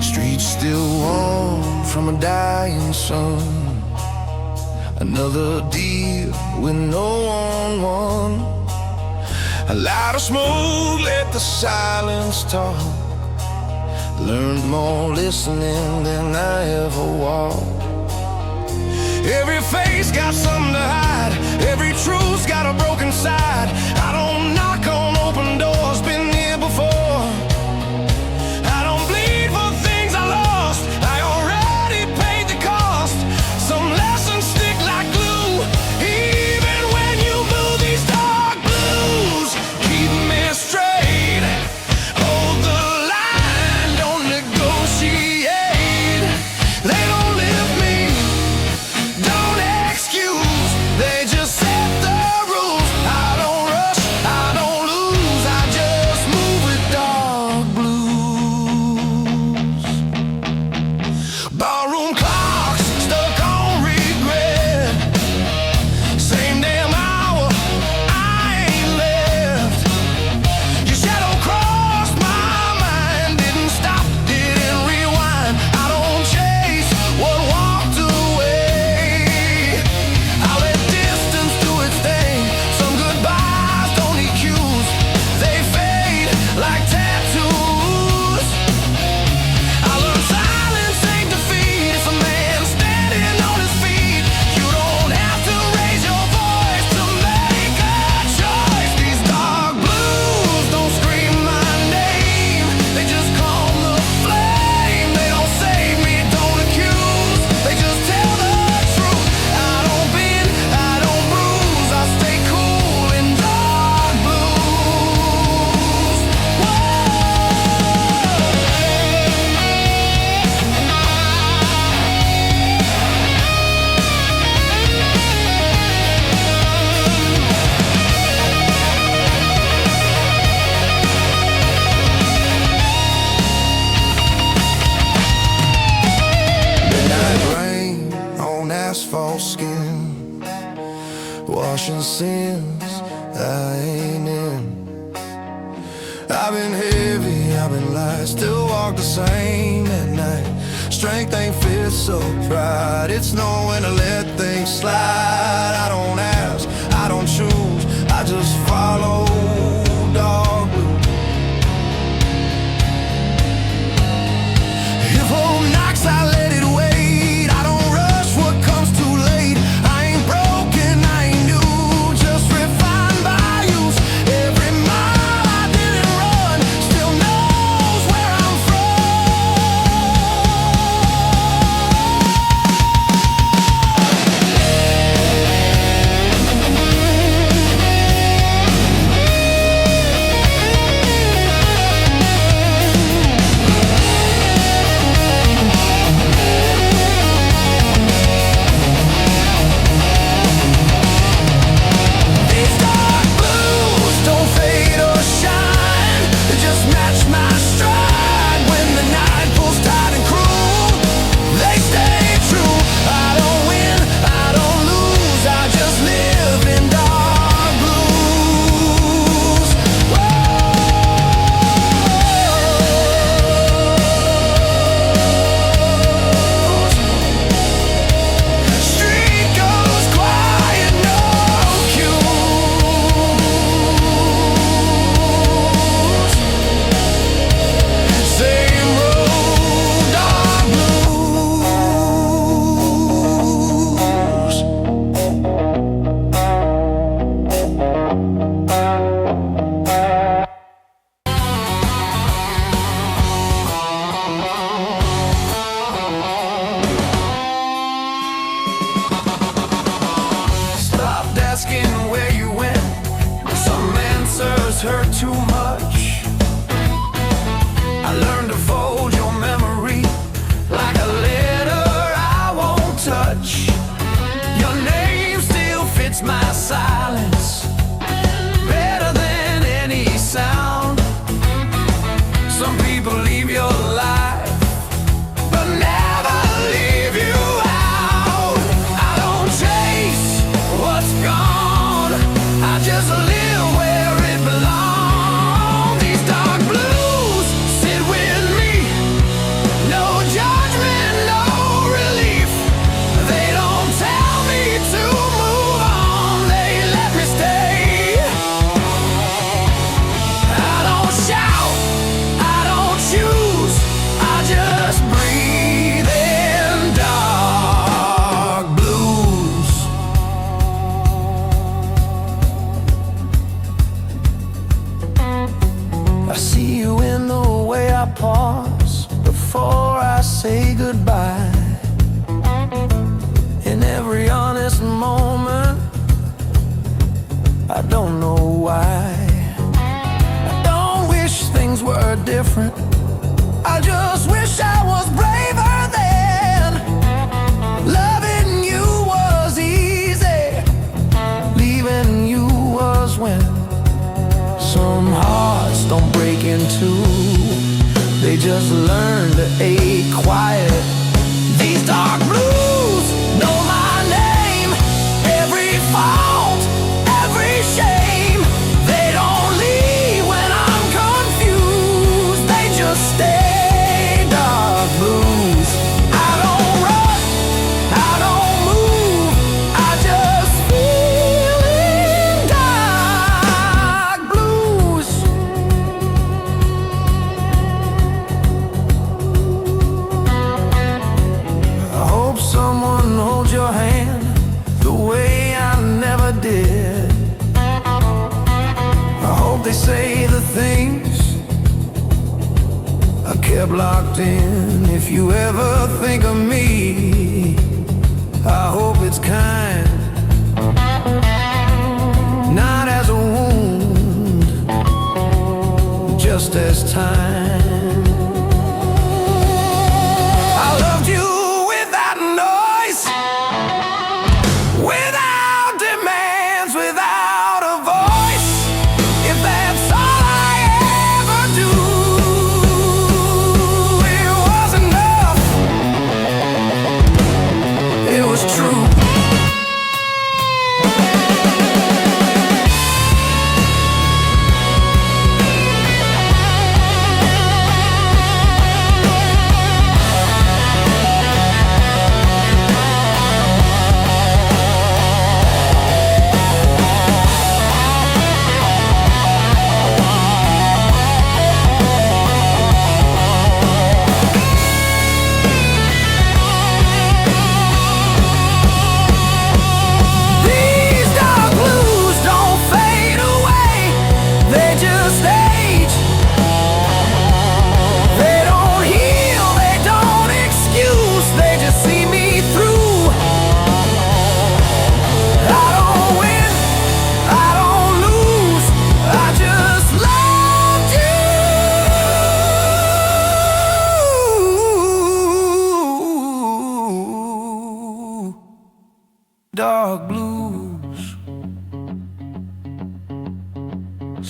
[SPEAKER 1] Streets still warm from a dying sun. Another deal with no one won. A lot of smoke, let the silence talk. Learned more listening than I ever walked. Every face got something to hide, every truth's got a broken side. I don't knock on open doors, been here before. I don't bleed for things I lost, I already paid the cost. Some lessons stick like glue, even when you move these dark blues. Keep me straight, hold the line, don't negotiate. They don't lift me, don't excuse washing sins I ain't in. I've been heavy, I've been light, still walk the same at night. Strength ain't fit, so pride, it's knowing to let things slide. I don't ask, I don't choose, I just follow dog blue. If hope knocks, I let it wait. I don't rush what comes too late. I ain't broken, I ain't new, just refined by use. Every mile I didn't run still knows where I'm hurt too much. I learned to fold your memory like a letter I won't touch. Your name still fits my silence better than any sound. Some people leave your life but never leave you out. I don't chase what's gone, I just live where it belongs. These dark blues sit with me, no judgment, no relief. They don't tell me to move on, they let me stay. I don't shout, I don't choose, I just breathe in dark blues. I see you in the way I pause before I say goodbye. In every honest moment, I don't know why. I don't wish things were different, I just wish I was braver then. Loving you was easy, leaving you was when. Some hearts don't break in two, they just learn to ache quiet. These dark blues know my name, every fault, every shame. They don't leave when I'm confused, they just stay. Dark blues, I don't run, I don't move, I just feel in dark blues. I hope someone holds your hand the way I never did. I hope they say the things I kept locked in. If you ever think of me, I hope it's kind, not as a wound, just as time. I loved you without noise, without demands, without a voice. If that's all I ever do, it was enough, it was true.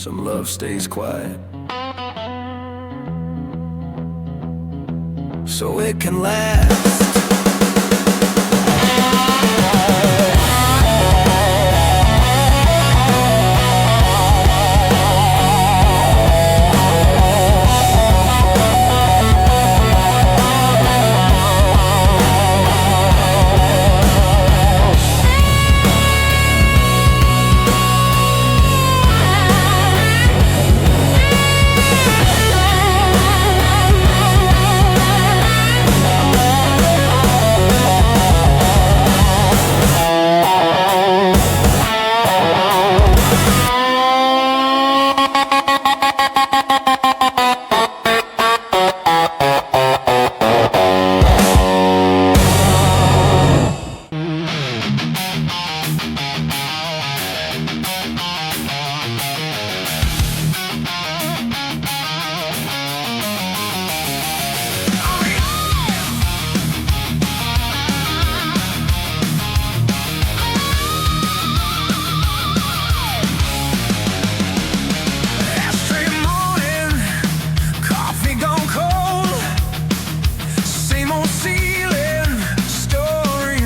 [SPEAKER 1] some love stays quiet, so it can last.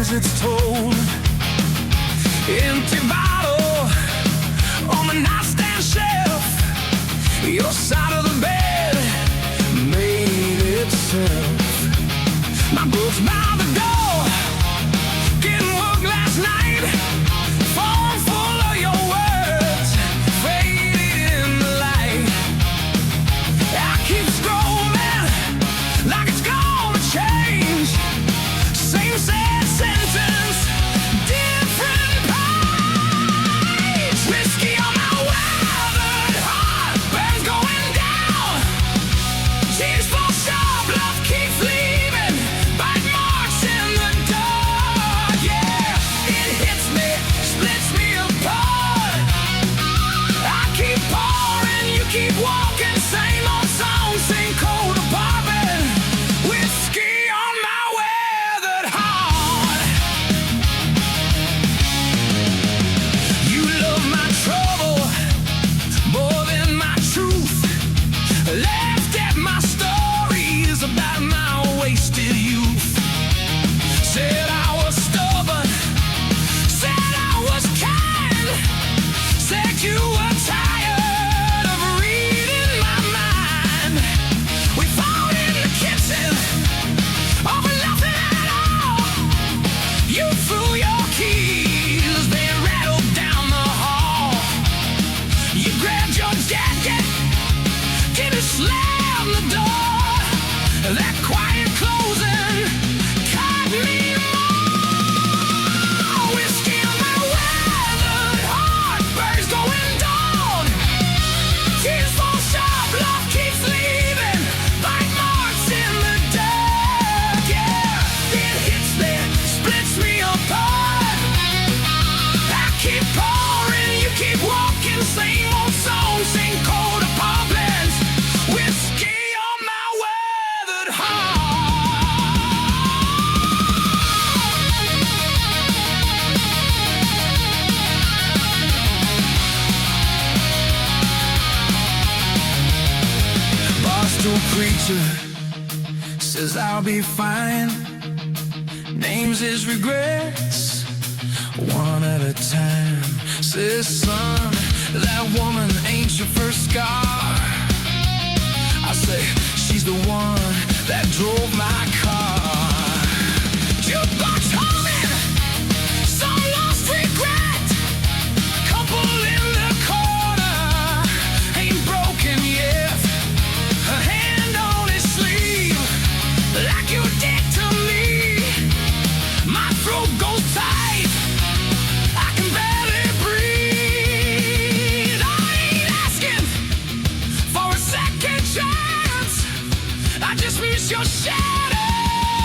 [SPEAKER 1] It's told. Empty bottle on the nightstand shelf. Your side of the bed made itself. My books by the door, getting woke last night. Phone full of your words, faded in the light. I keep scrolling like it's gonna change. Same sad sentence, different page. Whiskey on my weathered heart, burns going down. Tears fall sharp, love keeps leaving. Bite marks in the dark, yeah. It hits me, splits me apart. I keep pouring, you keep walking. Same old song, same cold apartment. Whiskey on my weathered heart. You love my trouble more than my truth. Laughed at my stories about my wasted youth. Said I was stubborn, said I was kind, said you were tired of reading my mind. We fought in the kitchen over nothing at all. You threw your keys, they rattled down the hall. You grabbed your jacket, did you slam the door? That quiet closing caught me more. Whiskey on my weathered heart, birds going down. Tears fall sharp, love keeps leaving. Bite marks in the dark, yeah. It hits me, splits me apart. I keep pouring, you keep walking. Same old song, same cold apartments. Whiskey on my weathered heart. Barstool preacher says I'll be fine. Names his regrets one at a time. Says, son, that woman ain't your first scar. I say, she's the one that drove my car. Jukebox humming, some lost regret. Couple in the corner, ain't broken yet. A hand on his sleeve, like you did to me. My throat goes tight, I can barely breathe. I ain't asking for a second chance, I just miss your shadow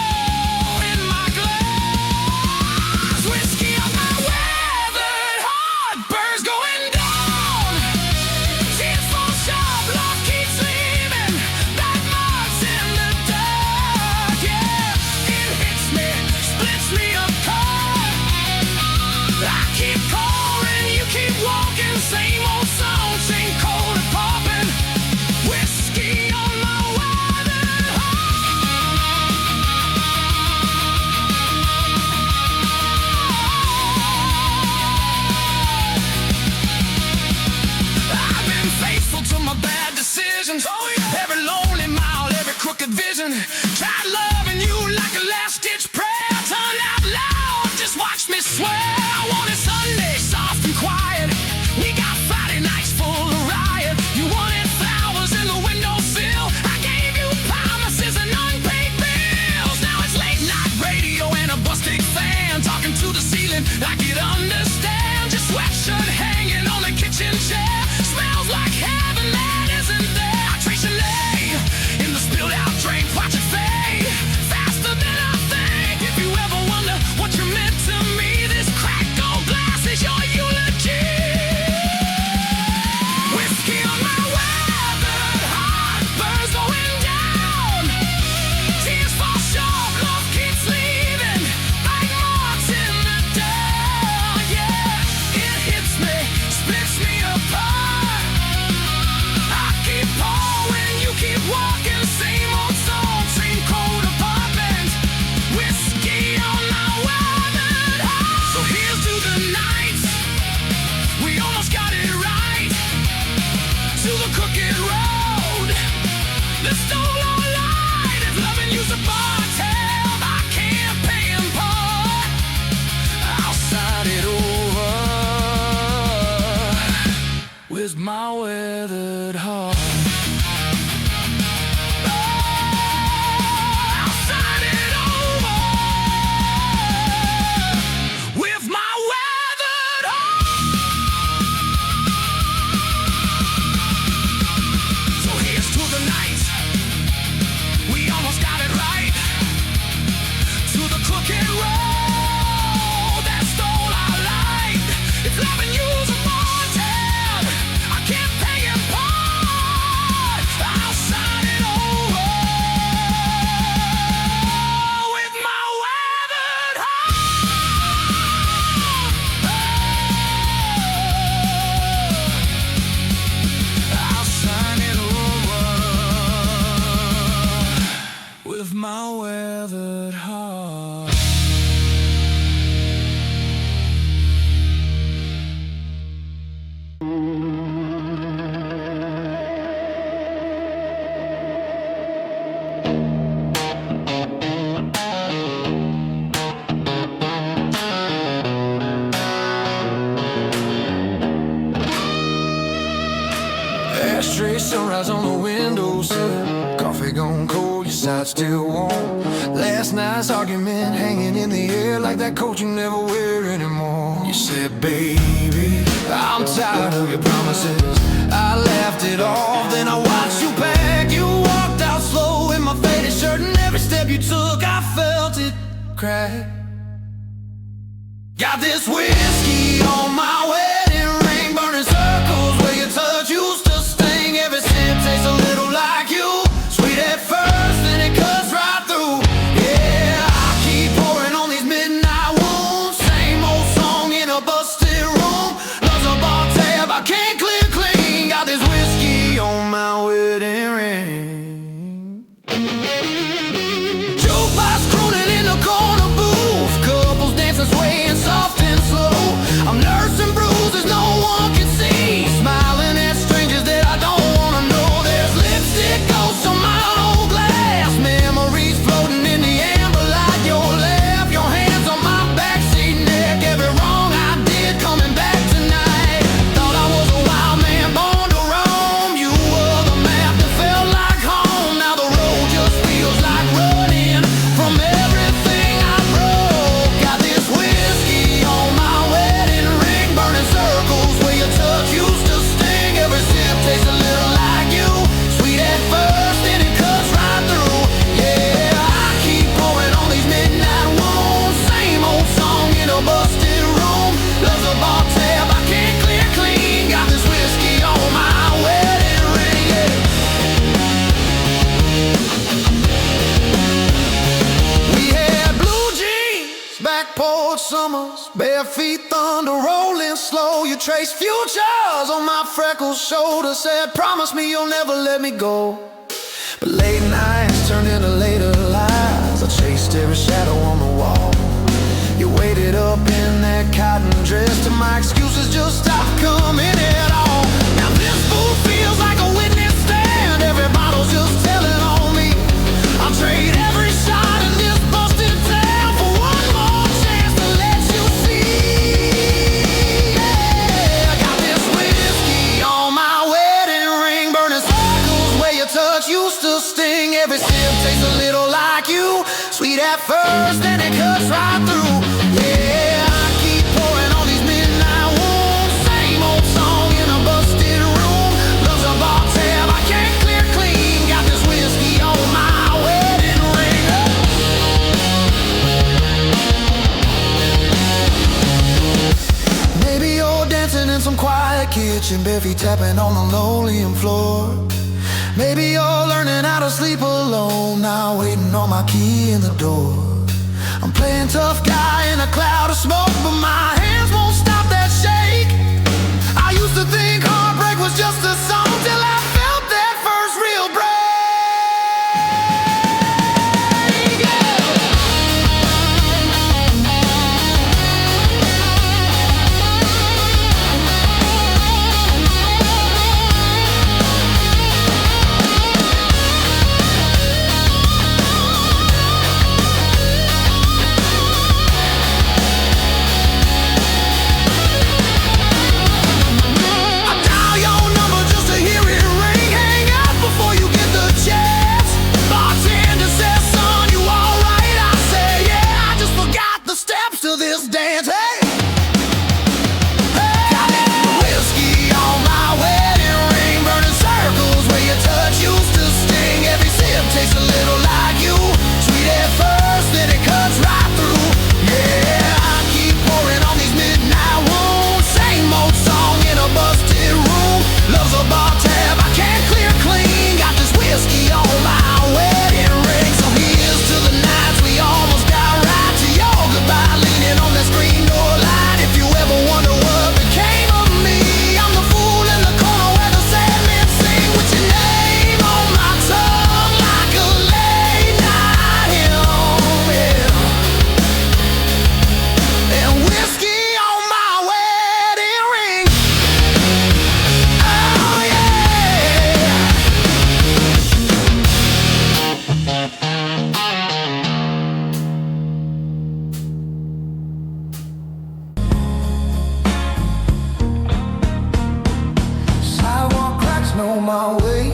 [SPEAKER 1] Ashtray, sunrise on the windowsill. Coffee gone cold, your side still warm. Last night's argument hanging in the air like that coat you never wear anymore. You said, baby, I'm tired of your promises. I laughed it off, then I watched you pack. You walked out slow in my faded shirt, and every step you took, I felt it crack. Got this whiskey on my wedding ring, burning circles where your touch used to sting. Every sip tastes a little like you, sweet at first, then it cuts right through. Yeah, I keep pouring on these midnight wounds. Same old song in a busted room. Love's a bar tab, I can't clear clean. Got this whiskey on my wedding ring. Jukebox crooning in the corner booth. Couples dancing, swaying soft and slow. I'm nursing bruises no one can see, smiling at strangers that I don't wanna know. There's lipstick ghosts on my old glass, memories floating in the amber light. Your laugh, your hands on my backseat neck. Every wrong I did coming back tonight. Thought I was a wild man born to roam. You were the map that felt like home. Now the road just feels like running from everything I broke. Got this whiskey on my wedding ring, burning circles where your touch used to sting. Every sip tastes a little like you, sweet at first, then it cuts right through. Yeah, I keep pouring on these midnight wounds. Same old song in a busted room. Love's a bar tab, I can't clear clean. Got this whiskey on my wedding ring, yeah. We had blue jeans, back porch summers, bare feet, thunder rolling slow. You traced futures on my freckled shoulder, said promise me you'll never let me go. But late nights turned into later lies. I chased every shadow on the wall. You waited up in that cotton dress till my excuses just stopped coming at all. Now this fool feels like a witness stand. Every bottle's just telling on me. I'll trade every shot in this busted town for one more chance to let you see. Yeah, I got this whiskey on my wedding ring, burning circles where your touch used to sting. Every sip tastes a little like you, sweet at first, then it cuts right through. Yeah, I keep pouring on these midnight wounds. Same old song in a busted room. Love's a bar tab, I can't clear clean. Got this whiskey on my wedding ring. Maybe you're dancing in some quiet kitchen, bare feet tapping on the linoleum floor. Maybe you're learning how to sleep alone, now waiting on my key in the door. I'm playing tough guy in a cloud of smoke, but my hands won't stop that shake. I used to think heartbreak was just a song till I felt that first real break. my way.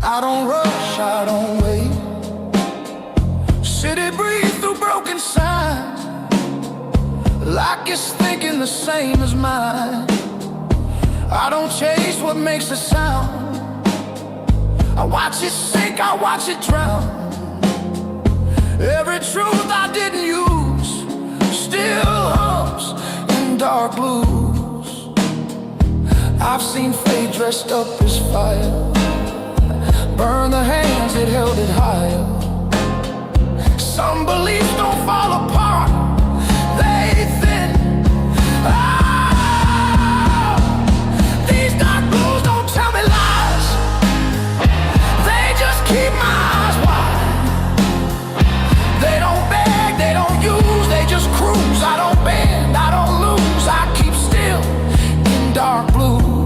[SPEAKER 1] I don't rush, I don't wait. City breathe through broken signs, like it's thinking the same as mine. I don't chase what makes a sound, I watch it sink, I watch it drown. Every truth I didn't use still hums in dark blues. I've seen fate dressed up as fire, burn the hands that held it higher. Some beliefs don't fall apart, they thin. Oh, these dark blues don't tell me lies, they just keep my eyes wide. They don't beg, they don't use, they just cruise. I don't bend, I don't lose, I keep still in dark blues.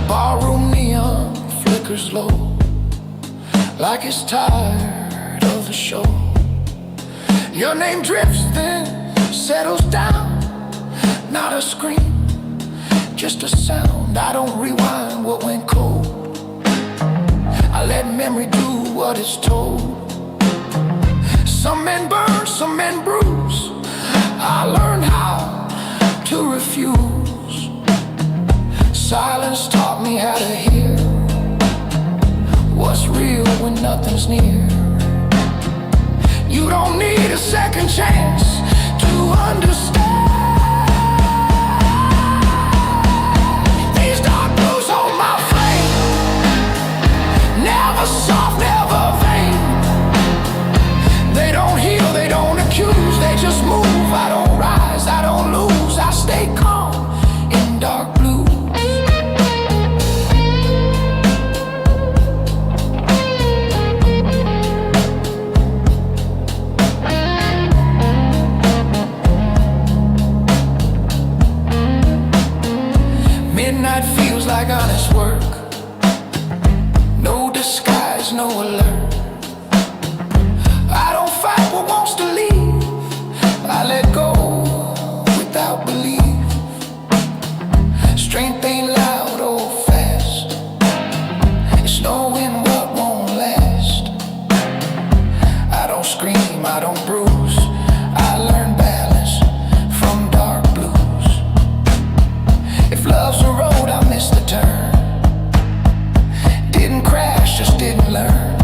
[SPEAKER 1] Barroom neon flickers low, like it's tired of the show. Your name drifts then settles down, not a scream, just a sound. I don't rewind what went cold, I let memory do what it's told. Some men burn, some men bruise, I learned how to refuse. Silence taught me how to hear what's real when nothing's near. You don't need a second chance to understand. These dark blues hold my flame, never soft, never vain. They don't heal, they don't accuse, they just move. I don't rise, I don't lose, I stay calm in dark blue. Midnight feels like honest work, no disguise, no alert. I don't fight what wants to leave, I let go without belief. Strength ain't loud or fast, it's knowing what won't last. I don't scream, I don't bruise, I learn balance from dark blues. If love's a road, I missed the turn, didn't crash, just didn't learn.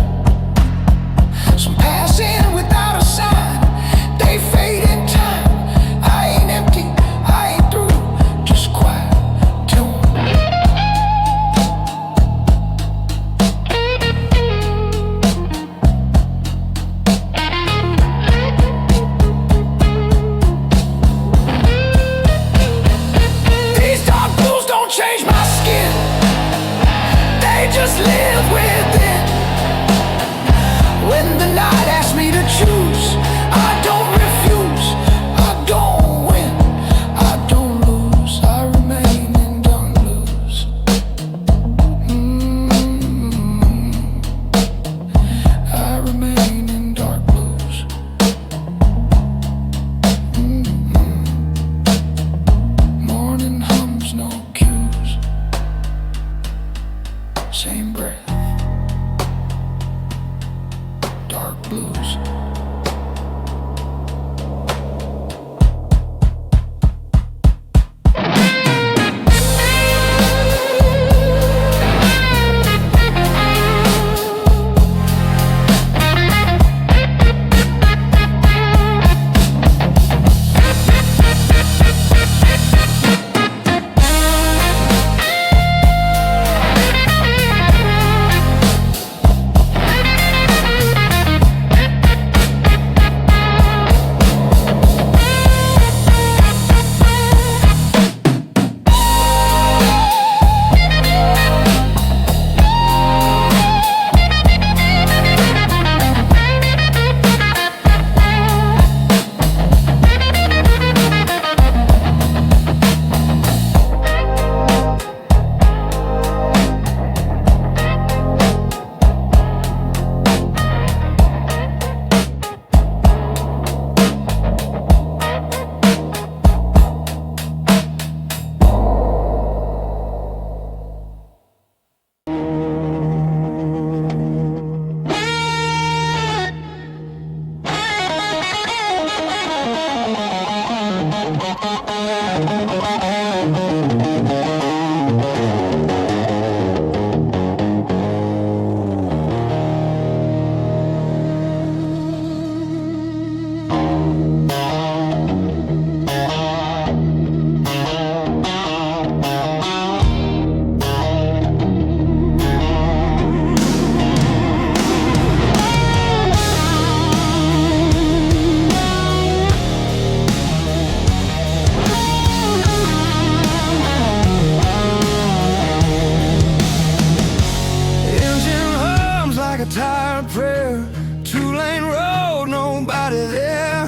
[SPEAKER 1] A tired prayer, two-lane road, nobody there.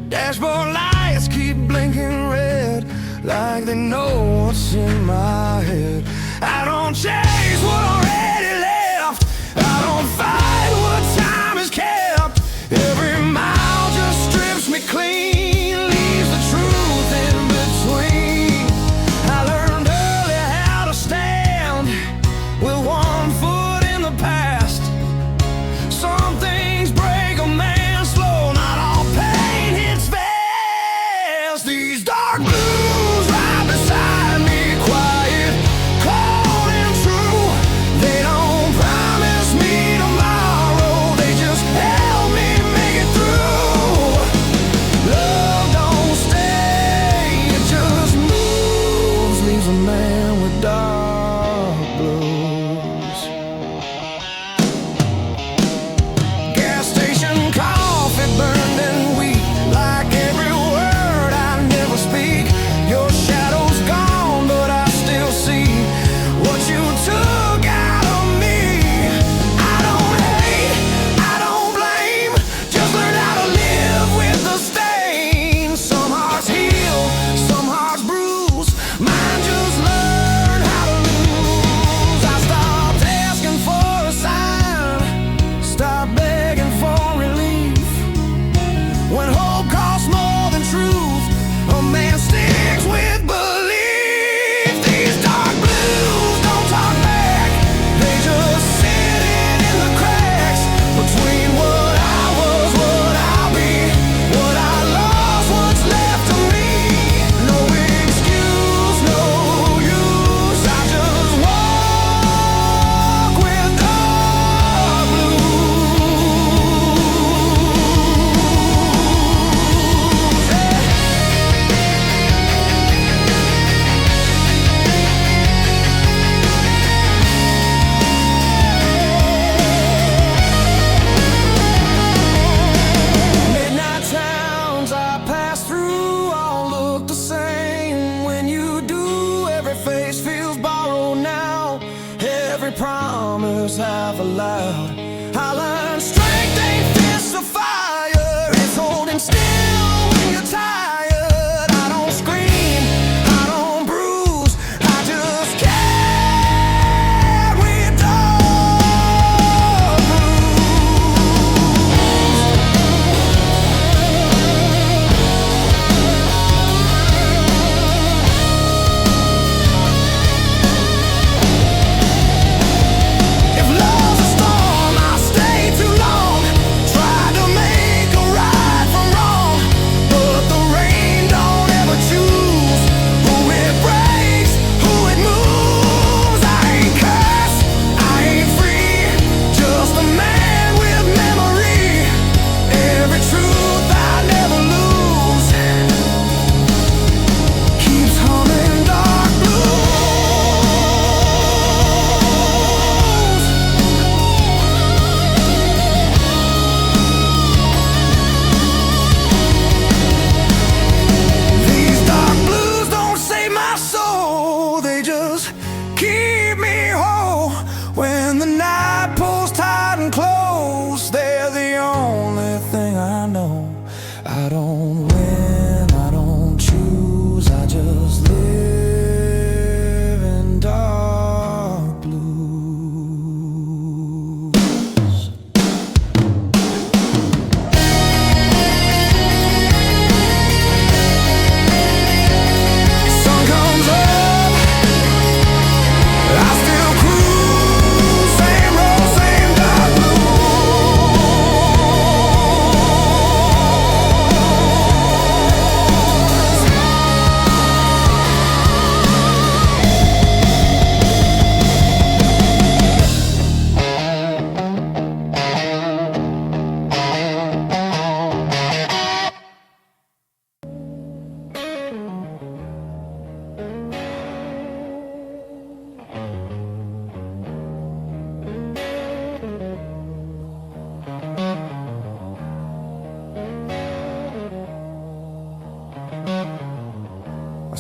[SPEAKER 1] Dashboard lights keep blinking red, like they know what's in my head. I don't chase what already left, I don't fight what time has kept. Every mile just strips me clean, leaves the truth in between. I learned early how to stand with one foot in the past. Some things break a man slow, not all pain hits fast. These dark blues right beside me, quiet, cold and true. They don't promise me tomorrow, they just help me make it through. Love don't stay, it just moves, leaves a man with dark blues. Coffee burned and weak, like every word I never speak. Your shadow's gone, but I still see what you took out of me. I don't hate, I don't blame, just learn how to live with the stain. Some hearts heal, some hearts bruise, mine just learn how to lose. I stopped asking for a sign, stopped begging for relief. When hope costs more than truth, a man sticks with belief. These dark blues don't talk back, they just sitting in the cracks between what I was, what I'll be, what I lost, what's left of me. No excuse, no use, I just walk with dark blues. Midnight towns I pass through all look the same. When you do, every face feels borrowed now. Every promise half allowed. I learned strength ain't fists of fire, it's holding still when you're tired. I don't scream, I don't bruise, I just carry dark If love's a storm, I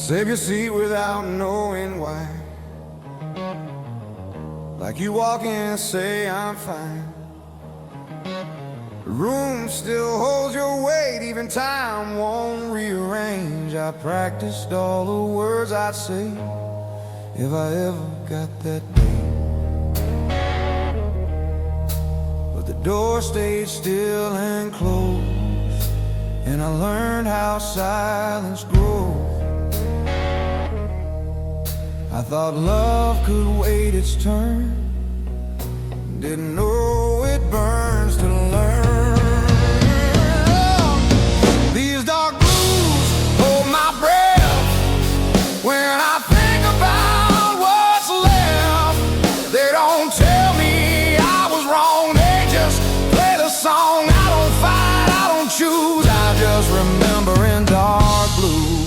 [SPEAKER 1] Save your seat without knowing why. Like you walk in and say I'm fine. The room still holds your weight, even time won't rearrange. I practiced all the words I'd say if I ever got that day. But the door stayed still and closed, and I learned how silence grows. I thought love could wait its turn, didn't know it burns to learn. These dark blues hold my breath when I think about what's left. They don't tell me I was wrong, they just play the song. I don't fight, I don't choose, I just remember in dark blues.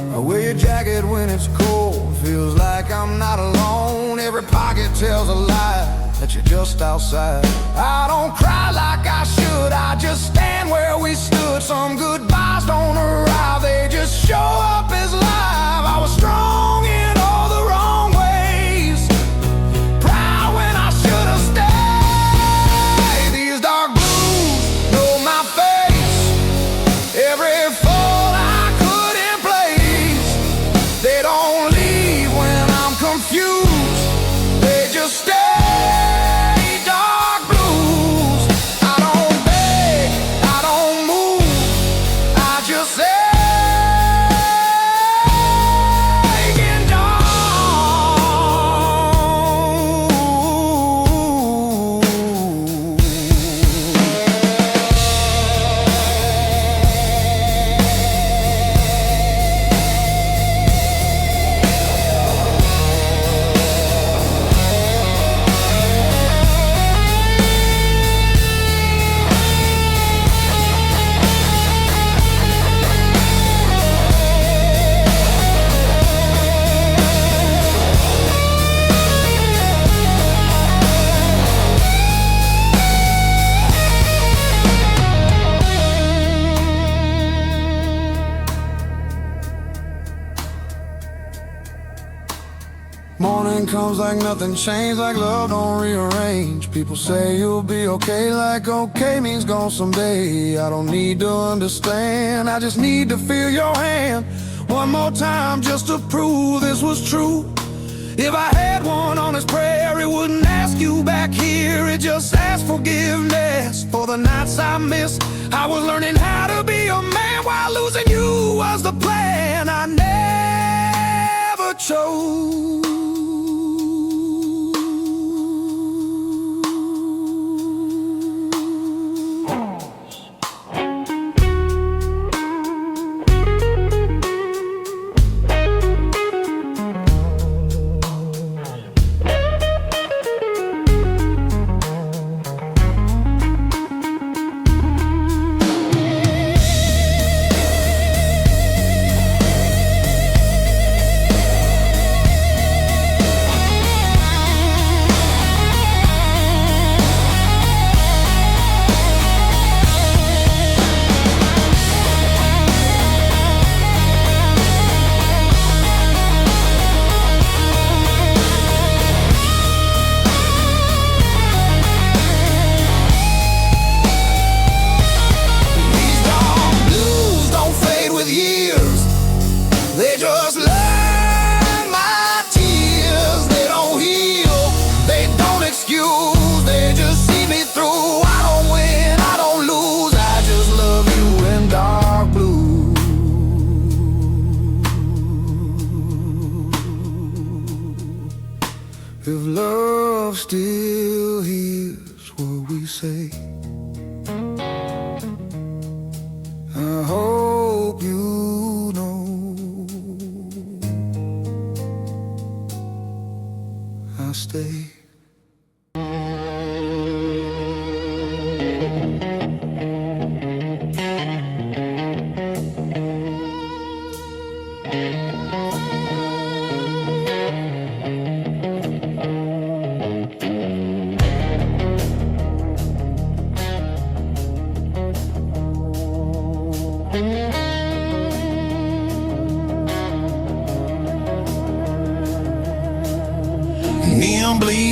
[SPEAKER 1] I wear your jacket when it's cold, feels like I'm not alone. Every pocket tells a lie that you're just outside. I don't cry like I should, I just stand where we stood. Some goodbyes don't arrive, they just show up as live. I was strong in all the wrong ways, proud when I should have stayed. These dark blues know my face, every fall I could in place. They don't leave when I'm confused, they just stay. Dark blues, I don't beg, I don't move, I just say in dark. Morning comes like nothing changed, like love don't rearrange. People say you'll be okay, like okay means gone someday. I don't need to understand, I just need to feel your hand one more time just to prove this was true. If I had one honest prayer, it wouldn't ask you back here, it just asked forgiveness for the nights I missed. I was learning how to be a man while losing you was the plan I never chose.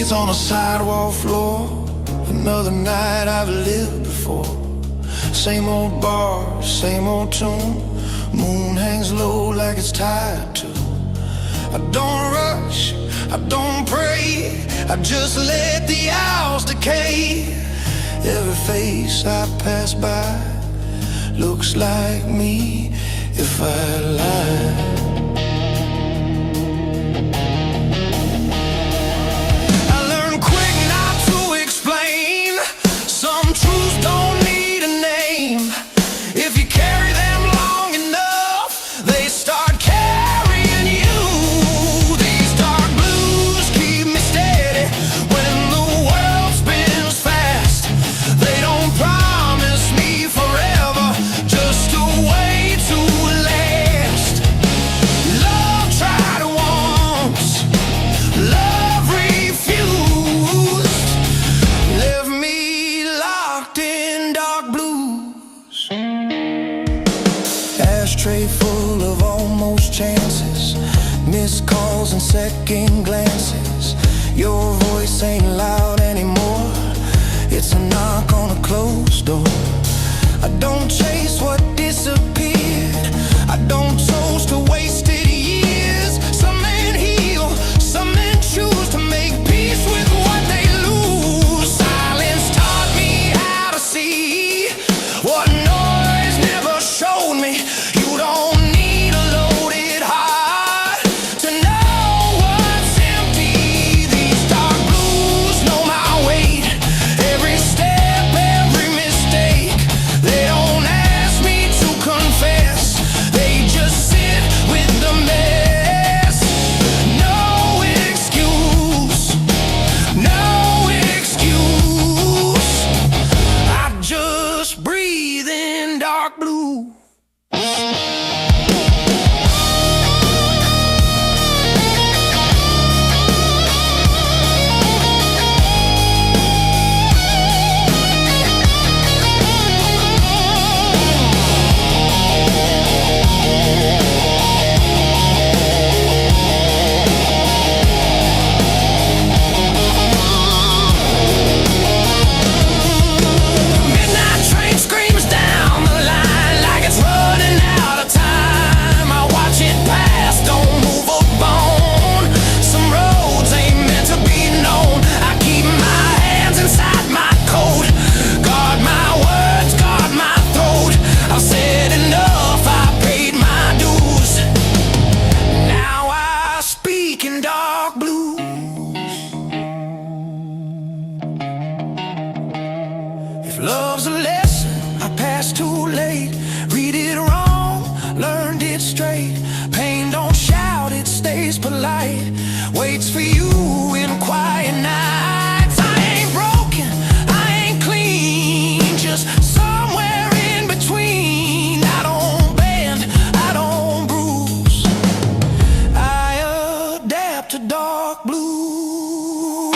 [SPEAKER 1] sheets on a sidewalk floor. Another night I've lived before. Same old bar, same old tune. Moon hangs low like it's tied to. I don't rush, I don't pray, I just let the hours decay. Every face I pass by looks like me if I lie. Ashtray full of almost chances, missed calls and second glances. Your voice ain't loud anymore. It's a knock on a closed door. I don't chase what disappeared. I don't toast to wasted years. Some men heal, some men choose to make peace with what they lose. Silence taught me how to see what noise never showed me. You don't need a loaded heart to know what's empty. These dark blues know my weight. Every step, every mistake. They don't ask me to confess. They just sit with the mess. No excuse, no excuse. I just breathe in dark blue. Midnight train screams down the line like it's running out of time. I watch it pass, don't move a bone. Some roads ain't meant to be known. I keep my hands inside my coat. Guard my words, guard my throat. I've said enough, I paid my dues. Now I speak in dark blues. If love's a lesson I passed too late, read it wrong, learned it straight. Pain don't shout, it stays polite. Waits for you in quiet nights. I ain't broken, I ain't clean, just somewhere in between. I don't bend, I don't bruise. I adapt to dark blue.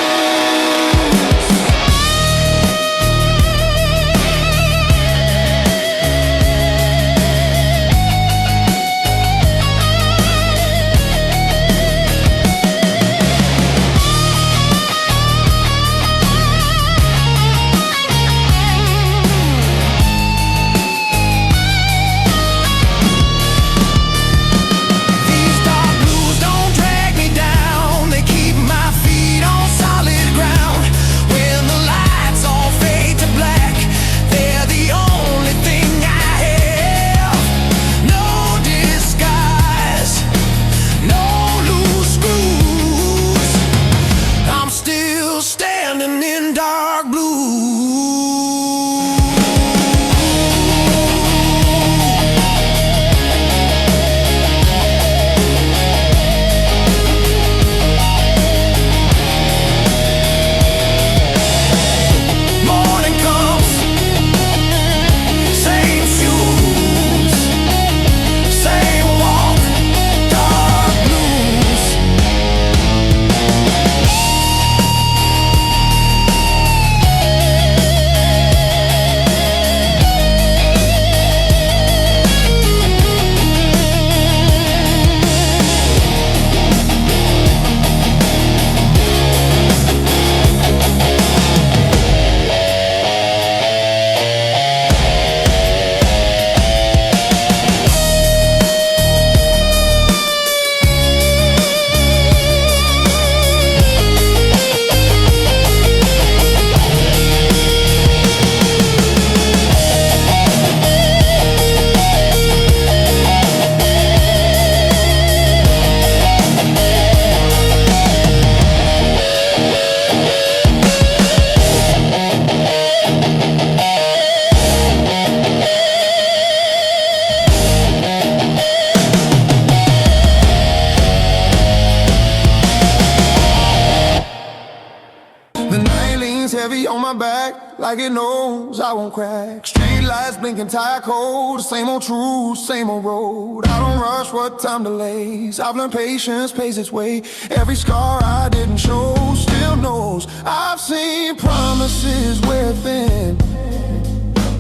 [SPEAKER 1] my back like it knows I won't crack. Street lights blinking tire cold, same old truth, same old road. I don't rush what time delays. I've learned patience pays its way. Every scar I didn't show still knows. I've seen promises wear thin,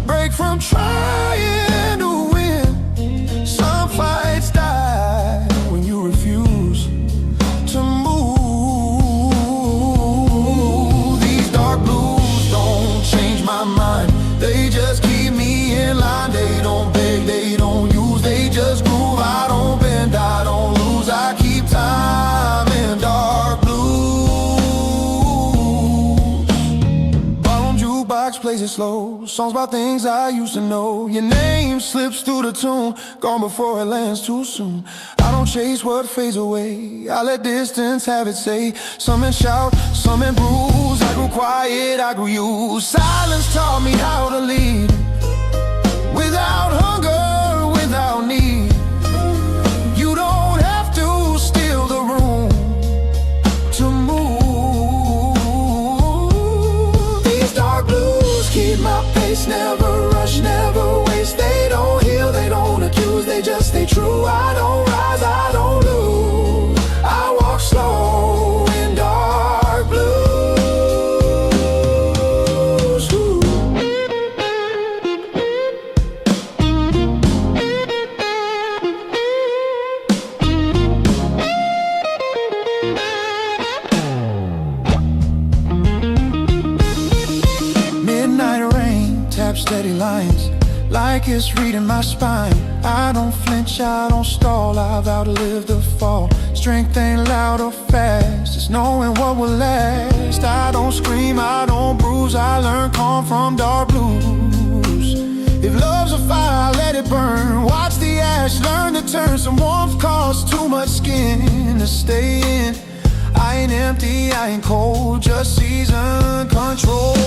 [SPEAKER 1] break from trying to win. Some fights die when you refuse to move. These dark blues don't change my mind, they just keep me in line. They don't beg, they don't use, they just groove. I don't bend, I don't lose, I keep time in dark blues. Barroom jukebox plays it slow, songs about things I used to know. Your name slips through the tune, gone before it lands too soon. I don't chase what fades away, I let distance have its say. Some men shout, some men bruise, I grew quiet, I grew used. Silence taught me how to lead, without hunger, without need. You don't have to steal the room to move. These dark blues keep my pace, never rush, never waste. They don't heal, they don't accuse, they just stay true. I don't rise, I don't lose, I walk slow in dark blues. Midnight rain, tap steady lines, like it's reading my spine. I don't flinch, I don't stall, I've outlived the fall. Strength ain't loud or fast, it's knowing what will last. I don't scream, I don't bruise, I learn calm from dark blues. If love's a fire, let it burn, watch the ash learn to turn. Some warmth costs too much skin to stay in. I ain't empty, I ain't cold, just season control.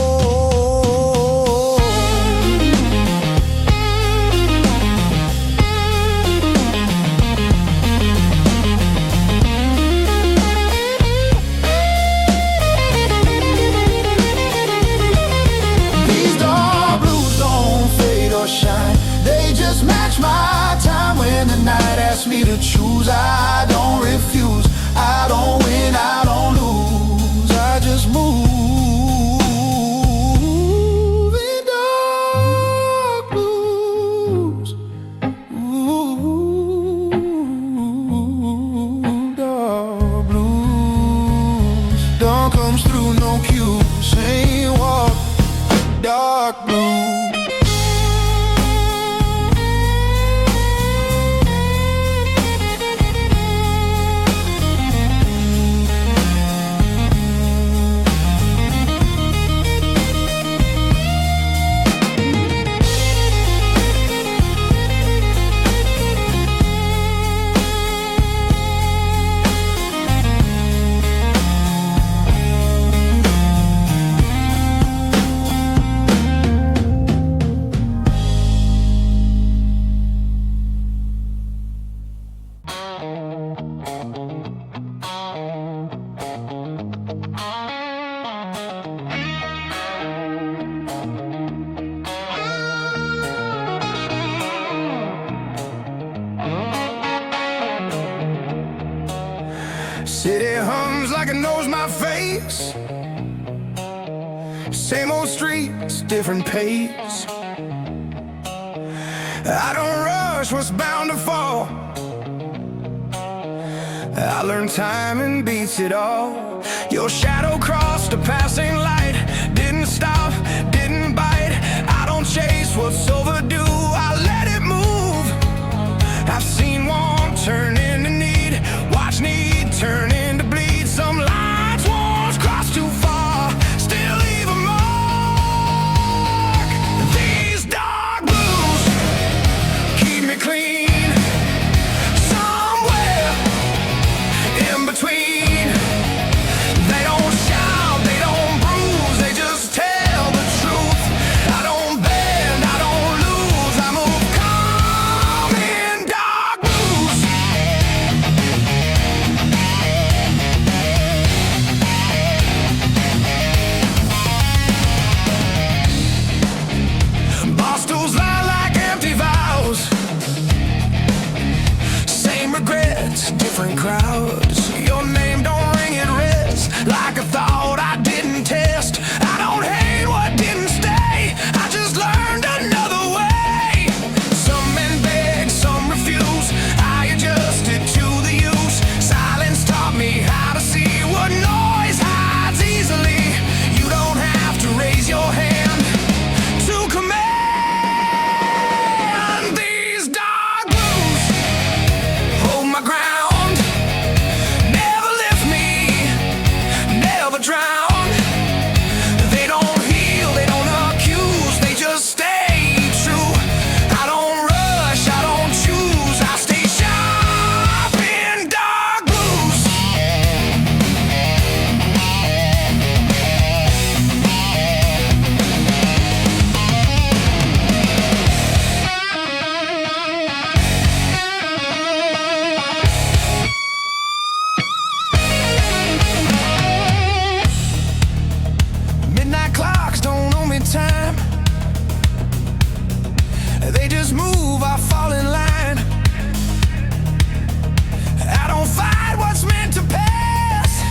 [SPEAKER 1] Shine, they just match my time. When the night asks me to choose, I don't refuse. I don't win, I don't lose, I just move in dark blues. Ooh, dark blues. Dawn comes through, no cue, same walk, dark blues. City hums like it knows my face. Same old streets, different pace. I don't rush what's bound to fall. I learned timing beats it all. Your shadow crossed a passing light, didn't stop, didn't bite. I don't chase what's overdue, I let it move. I've seen want turn into need, watch need turn into bleed. Some lines once crossed too far, still leave a mark. These dark blues keep me clean, somewhere in between. They don't shout, they don't bruise, they just tell the truth. I don't bend, I don't lose, a different crowd. So your name don't ring at rest like a thought I didn't test. I don't hate what didn't stay, I just learned another way. Some men beg, some refuse, I adjusted to the use. Silence taught me how to see what noise hides easily. You don't have to raise your hand to command these dark blues. Hold my ground, never lift me, never drown. They don't heal, they don't accuse, they just stay true. I don't rush, I don't choose, I stay sharp in dark blues. Midnight clocks don't owe me time, they just move, I fall in line. I don't fight what's meant to pass,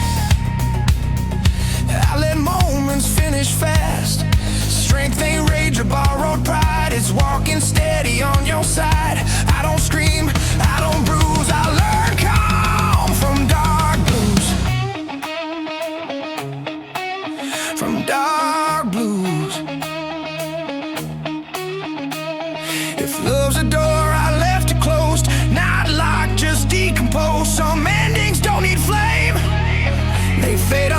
[SPEAKER 1] I let moments finish fast. Strength ain't rage or borrowed pride, it's walking steady on your side. I don't scream, I don't bruise, I learn calm from dark blues. From dark blues. If love's a door, I left it closed, not locked, just decomposed. Some endings don't need flame, they fade